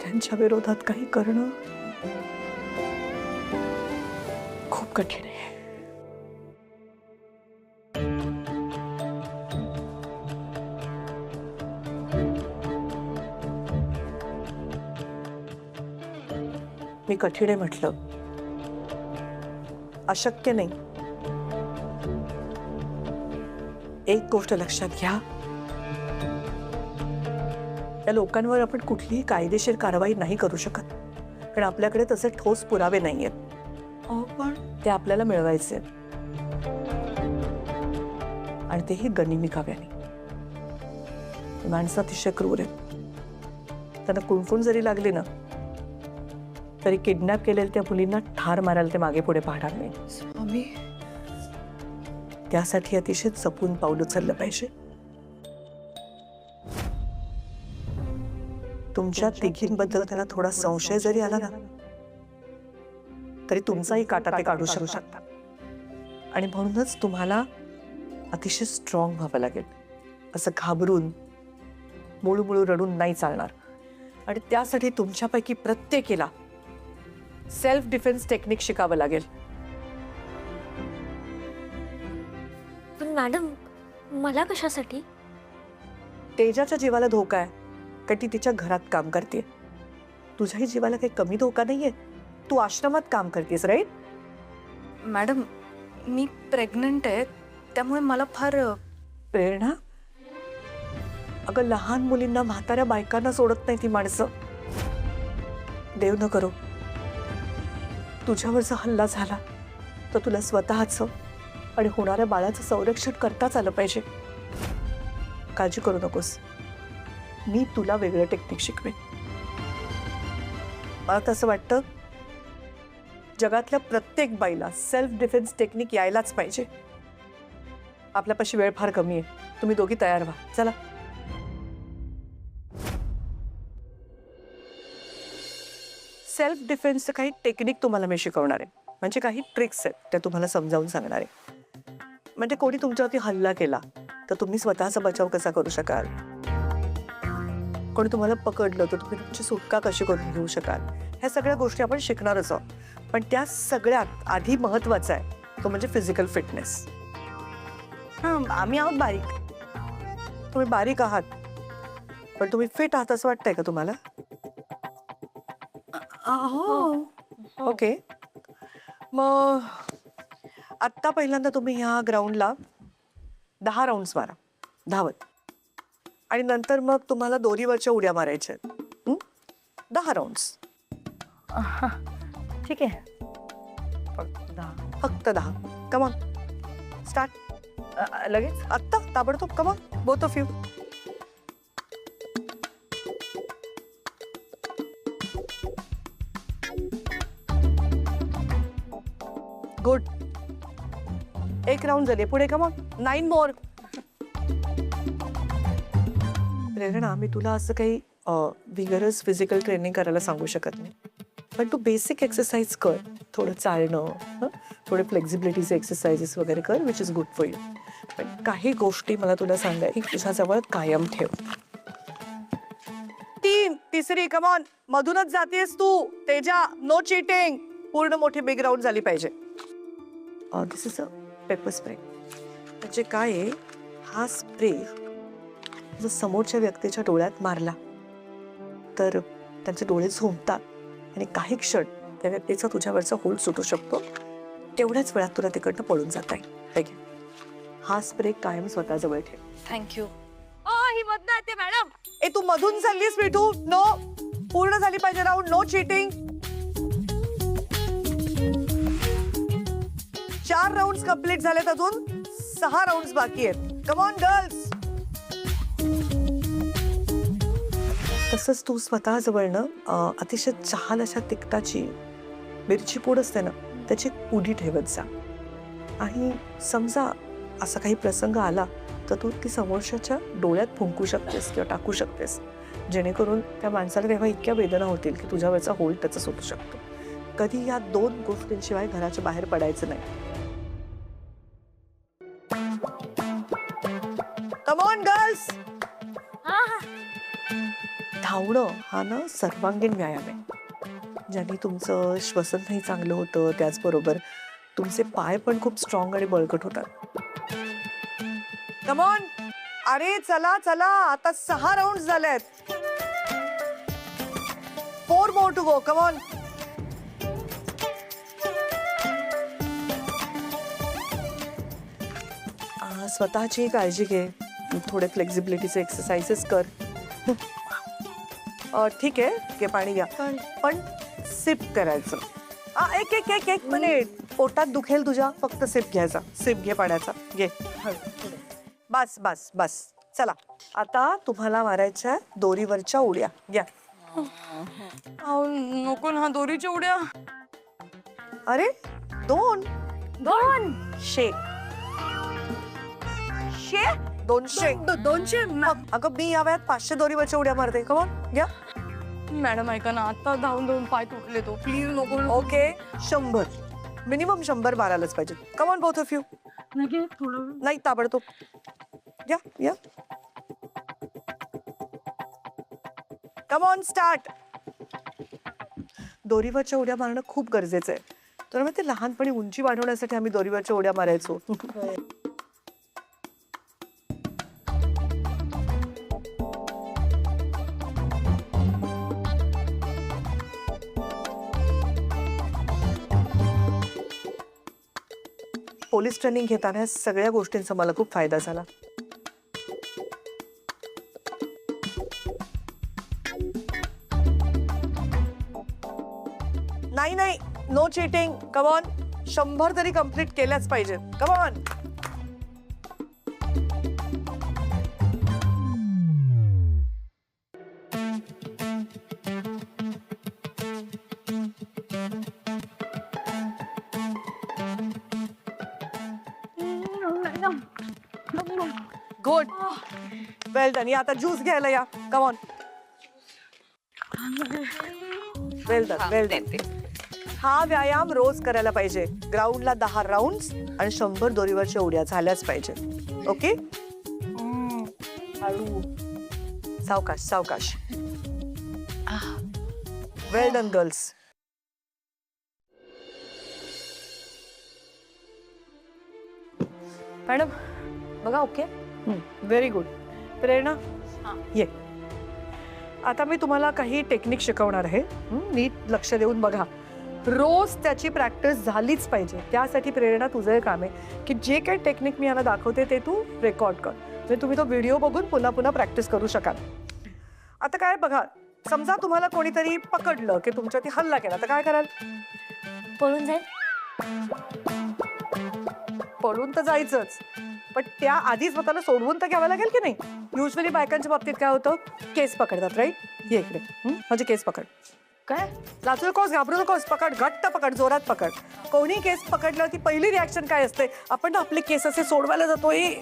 त्यांच्या विरोधात काही करणं खूप कठीण आहे. मी कठीण आहे म्हटलं, अशक्य नाही. एक गोष्ट लक्षात घ्या, या लोकांवर आपण कुठलीही कायदेशीर कारवाई नाही करू शकत, कारण आपल्याकडे तसे ठोस पुरावे नाहीयेत. पण ते आपल्याला मिळवायचे आणि तेही गनिमी काव्याने. माणसं अतिशय क्रूर आहेत. त्यांना कुणकुण जरी लागली ना तरी किडनॅप केलेल्या त्या मुलींना ठार मारायला ते मागे पुढे पाहणार नाही. त्यासाठी अतिशय जपून पाऊल उचललं पाहिजे. तुमच्या तिघींबद्दल त्यांना थोडा संशय जरी आला ना तरी तुमचाही काटा ते काढू शकतात. आणि म्हणूनच तुम्हाला अतिशय स्ट्रॉंग व्हावं लागेल. असं घाबरून मुळू रडून नाही चालणार. आणि त्यासाठी तुमच्यापैकी प्रत्येकीला सेल्फ डिफेन्स टेक्निक शिकावं लागेल. पण मॅडम मला कशासाठी? तेजाच्या जीवाला धोका आहे कारण ती तिच्या घरात काम करते. तुझ्याही जीवाला काही कमी धोका नाहीये. तू आश्रमात काम करतेस राईट? मॅडम मी प्रेग्नंट आहे त्यामुळे मला फार प्रेरणा, अगं लहान मुलींना म्हाताऱ्या बायकांना सोडत नाही ती माणसं. देव न करो तुझ्यावरचा हल्ला झाला तर तुला स्वतःचं आणि होणाऱ्या बाळाचं संरक्षण करताच आलं पाहिजे. काळजी करू नकोस, मी तुला वेगळं टेक्निक शिकवेन. मला तसं वाटतं जगातल्या प्रत्येक बाईला सेल्फ डिफेन्स टेक्निक यायलाच पाहिजे. आपल्यापाशी वेळ फार कमी आहे. तुम्ही दोघी तयार व्हा. चला. सेल्फ डिफेन्सचं काही टेक्निक तुम्हाला मी शिकवणार आहे. म्हणजे काही ट्रिक्स आहेत त्या तुम्हाला समजावून सांगणार आहे. म्हणजे कोणी तुमच्यावरती हल्ला केला तर तुम्ही स्वतःचा बचाव कसा करू शकाल, कोणी तुम्हाला पकडलं तर तुम्ही तुमची सुटका कशी करून घेऊ शकाल, ह्या सगळ्या गोष्टी आपण शिकणारच आहोत. पण त्या सगळ्यात आधी महत्वाचा आहे तो म्हणजे फिजिकल फिटनेस. आम्ही आहोत बारीक, तुम्ही बारीक आहात पण तुम्ही फिट आहात असं वाटतंय का तुम्हाला? ओके, मग आत्ता पहिल्यांदा तुम्ही ह्या ग्राउंडला 10 राऊंड्स मारा धावत. आणि नंतर मग तुम्हाला दोरीवरच्या उड्या मारायच्या आहेत. 10 राऊंड्स. ठीक आहे. फक्त 10. Come on, start. लगेच आत्ता ताबडतोब. Come on, both of you. Good. 1 round झाले. पुढे कम ऑन, 9 मोर. प्रेरणा, मी तुला असं काही विगरस फिजिकल ट्रेनिंग करायला सांगू शकत नाही, पण तू बेसिक एक्सरसाइज कर. थोडं चालणं, थोडे फ्लेक्झिबिलिटीचे एक्सरसाइजेस वगैरे कर, which is good for you. पण काही गोष्टी मला तुला सांगाय तुझ्याजवळ कायम ठेव. 3, तिसरी. कम ऑन, मधूनच जातेस तू. तेजा, नो चीटिंग. पूर्ण मोठी बिग राऊंड झाली पाहिजे. दिस इज अ पेपर स्प्रे. म्हणजे काय आहे, हा स्प्रे जर समोरच्या व्यक्तीच्या डोळ्यात मारला तर त्यांचे डोळे झोंबतात आणि काही क्षण त्या व्यक्तीचा तुझ्यावरचा होल्ड सुटू शकतो. तेवढ्याच वेळात तुला तिकडनं पळून जाता येईल. हा स्प्रे कायम स्वतःजवळ ठेव. थँक्यू. ही मधनं येते मॅडम. ए, तू मधून चाललीस मिठू. नो, पूर्ण झाली पाहिजे round. No cheating. 4 round complete झालेत, अजून 6 राऊंड बाकी आहेत. Come on girls. तसंच तू स्वतः जवळनं अतिशय छान अशा तिखटाची मिरची पूड असते ना, त्याची पुडी ठेवत जा. आणि समजा असा काही प्रसंग आला तर तू ती समोरच्याच्या डोळ्यात फुंकू शकतेस किंवा टाकू शकतेस, जेणेकरून त्या माणसाला तेव्हा इतक्या वेदना होतील की तुझ्यावरचा होल्ड त्याचा सुटू शकतो. कधी या 2 गोष्टींशिवाय घराच्या बाहेर पडायचं नाही. कम ऑन गर्ल्स. धावणं हा ना सर्वांगीण व्यायाम आहे, ज्याने तुमचं श्वसनही चांगलं होतं, त्याचबरोबर तुमचे पाय पण खूप स्ट्रॉंग आणि बळकट होतात. Come on. अरे चला चला, आता 6 राऊंड झालेत. 4 more to go. Come on. स्वतःची काळजी घे. थोडे फ्लेक्झिबिलिटीचे एक्सरसाइजेस कर. ठीक आहे, घे पाणी घ्या, पण सिप करायचं. एक मिनिट. पोटात दुखेल तुझ्या, फक्त सिप घ्यायचा. सिप घे पाण्याचा. घे. बस बस बस. चला, आता तुम्हाला मारायच्या दोरीवरच्या उड्या. घ्या. नको ना दोरीच्या उड्या. अरे 2 शेक. 200. अगं मी या वयात 500 दोरीवरच्या उड्या मारते. कम ऑन, घ्या. मॅडम ऐका ना, आता धावून धावून पाय तुटले तो, प्लीज नको. ओके 100 मिनिमम 100 मारायलाच पाहिजे. Come on both of you. नाही ताबडतोब या या. Come on start. दोरीवरच्या उड्या मारणं खूप गरजेचं आहे. तर मग ते लहानपणी उंची वाढवण्यासाठी आम्ही दोरीवरच्या उड्या मारायचो. पोलीस ट्रेनिंग घेताना या सगळ्या गोष्टींचा मला खूप फायदा झाला. नाही नाही, नो चीटिंग. Come on. 100 तरी कंप्लीट केल्याच पाहिजे. Come on. Good. Well done. या आता ज्यूस घ्यायला या. Come on. Well done well done. हा व्यायाम रोज करायला पाहिजे. ग्राउंडला 10 राऊंड्स आणि 100 दोरीवरच्या उड्या झाल्याच पाहिजे. ओके. सावकाश सावकाश. Well done girls. मॅडम बघा. ओके. Very good. प्रेरणा ये. आता मी तुम्हाला काही टेक्निक शिकवणार आहे. नीट लक्ष देऊन बघा. रोज त्याची प्रॅक्टिस झालीच पाहिजे. त्यासाठी प्रेरणा तुझं हे काम आहे की जे काही टेक्निक मी यांना दाखवते ते तू रेकॉर्ड कर, म्हणजे तुम्ही तो व्हिडिओ बघून पुन्हा पुन्हा प्रॅक्टिस करू शकाल. आता काय बघा, समजा तुम्हाला कोणीतरी पकडलं की तुमच्यावरती हल्ला केला तर काय कराल? पळून जाईल. पळून तर जायचंच, पण त्या आधी स्वतःला सोडवून तर घ्यावं लागेल की नाही. युजली बायकांच्या बाबतीत काय होतं, केस पकडतात. राईट. ये इकडे. म्हणजे केस पकड. काय लाचू नकोस, घाबरू नकोस. पकड, घट्ट पकड, जोरात पकड. कोणी केस पकडल्यावरती पहिली रिॲक्शन काय असते? आपण ना आपले केस असे सोडवायला जातोय,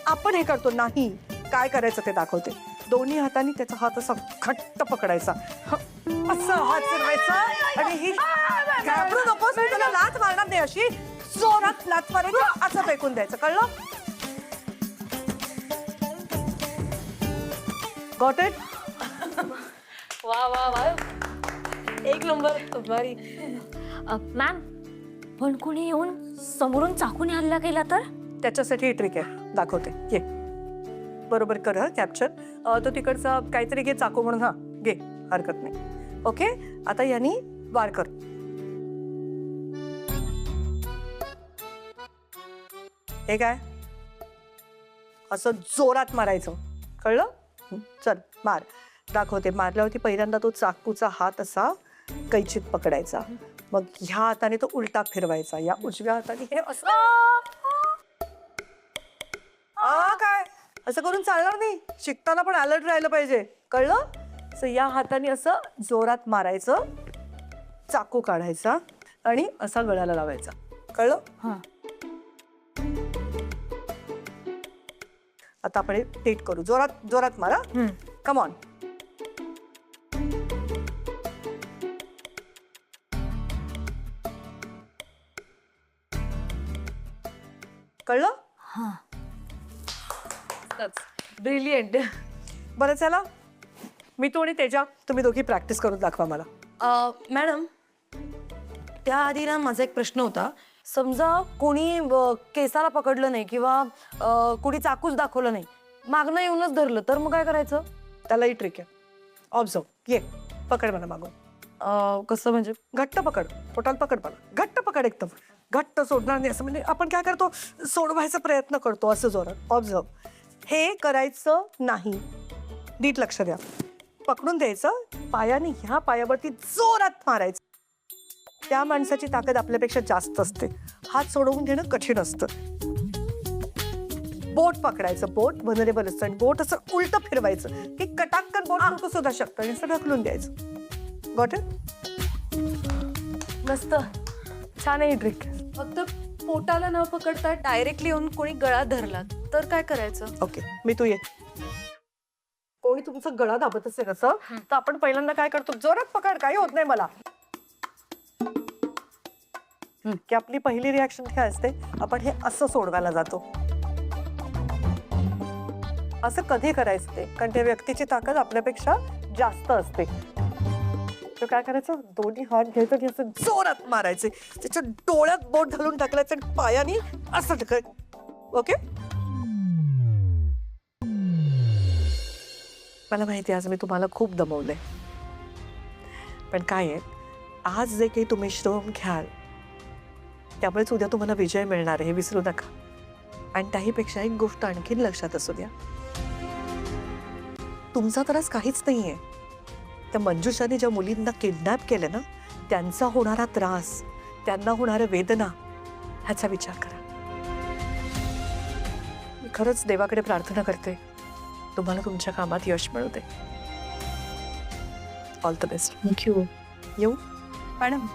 आपण हे करतो. नाही, काय करायचं ते दाखवते. दोन्ही हातांनी त्याचा हात असा घट्ट पकडायचा, असं हात फिरवायचा आणि ही घाबरू नकोस, मी त्याला लाथ मारणार नाही, अशी जोरात लाथ मारायची, असं फेकून द्यायचं. कळलं? Got it? वा वा वा, एक नंबर. भारी. मॅम, पण कोणी येऊन समोरून चाकूने हल्ला केला तर? त्याच्यासाठी ट्रिक आहे, दाखवते. ये बरोबर कर. कॅप्चर तो तिकडचा काहीतरी घे, चाकू म्हणून. हा घे, हरकत नाही. ओके. आता यांनी वार कर. हे काय, असं जोरात मारायचं. कळलं? चल मार. दाखवते. मारल्यावरती पहिल्यांदा तो चाकूचा हात असा कैचीत पकडायचा, मग ह्या हाताने तो उलटा फिरवायचा, या उजव्या हाताने हे असं. काय असं करून चालणार नाही, शिकताना पण अलर्ट राहिलं पाहिजे. कळलं? सो या हाताने असं जोरात मारायचं, चाकू काढायचा आणि असा गळ्याला लावायचा. कळलं? हां. आता आपण टेट करू. जोरात जोरात मारा. Come on. कळलं? हां. ब्रिलियंट. बरं चला, मी तू आणि तेजा, तुम्ही दोघी प्रॅक्टिस करून दाखवा मला. मॅडम, त्याआधी ना माझा एक प्रश्न होता. समजा कोणी केसाला पकडलं नाही किंवा कोणी चाकूच दाखवलं नाही, मागणं येऊनच धरलं, तर मग काय करायचं? त्यालाही ट्रिक आहे. ऑब्झर्व. ये पकड मला मागून. कसं म्हणजे? घट्ट पकड, पोटाला पकड मला. घट्ट पकड, एकदम घट्ट, सोडणार नाही. असं म्हणजे आपण काय करतो, सोडवायचा प्रयत्न करतो असं जोरात. ऑब्झर्व. हे करायचं नाही. नीट लक्ष द्या. पकडून द्यायचं, पायाने ह्या पायावरती जोरात मारायचं. त्या माणसाची ताकद आपल्यापेक्षा जास्त असते. हात सोडवून घेणं कठीण असतं. बोट पकडायचं, बोट व्हलनरेबल असतं, आणि बोट असं उलट फिरवायचं की कटाक्कन बोट तुटू सुद्धा शकतं, आणि असं ढकलून द्यायचं. Got it? मस्त, छान आहे ट्रिक. फक्त पोटाला न पकडता डायरेक्टली येऊन कोणी गळा धरला तर काय करायचं? ओके, मी तू ये. कोणी तुमचं गळा दाबत असेल असं तर आपण पहिल्यांदा काय करतो, जोरात पकड, काही होत नाही मला. की आपली पहिली रिॲक्शन काय असते, आपण हे असं सोडवायला जातो. असं कधी करायचं ते, कारण त्या व्यक्तीची ताकद आपल्यापेक्षा जास्त असते. तर काय करायचं, दोन्ही हात घ्यायचं की असं जोरात मारायचे, त्याच्या डोळ्यात बोट घालून टाकल्याचं आणि पायानी असं टाकायचं. ओके. मला माहिती आहे आज मी तुम्हाला खूप दमवलंय, पण काय आहे, आज जे काही तुम्ही श्रम घ्याल त्यामुळेच उद्या तुम्हाला विजय मिळणार आहे, हे विसरू नका. आणि त्याहीपेक्षा एक गोष्ट आणखीन लक्षात असू द्या, तुमचा त्रास काहीच नाहीये. त्या मंजुषाने ज्या मुलींना किडनॅप केलं ना, त्यांचा होणारा त्रास, त्यांना होणाऱ्या वेदना, ह्याचा विचार करा. मी खरंच देवाकडे प्रार्थना करते तुम्हाला तुमच्या कामात यश मिळू दे. All the best. थँक्यू. येऊ madam.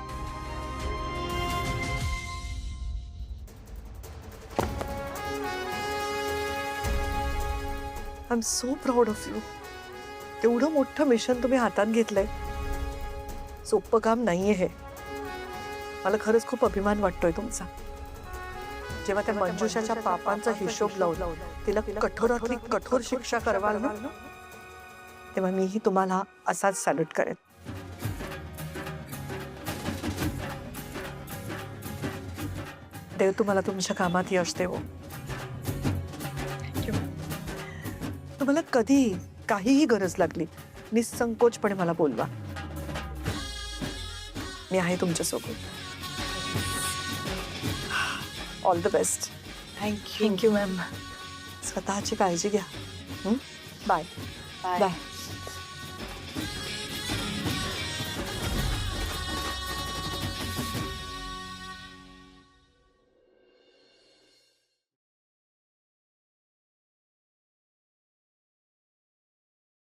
I am so proud of you. एवढं मोठं मिशन तुम्ही हातात घेतलंय, सोपं काम नाहीये हे. मला खरंच खूप अभिमान वाटतोय तुमचा. जेव्हा त्या मंजुषाच्या पापांचा हिशोब लावून तिला कठोरातली कठोर शिक्षा करवाल ना, तेव्हा मीही तुम्हाला असाच सॅल्यूट करेन. देव तुम्हाला तुमच्या कामात यश देवो. तुम्हाला कधी काहीही गरज लागली निसंकोचपणे मला बोलवा, मी आहे तुमच्यासोबत. All the best. Thank you ma'am. स्वतःची काळजी घ्या. बाय. बाय.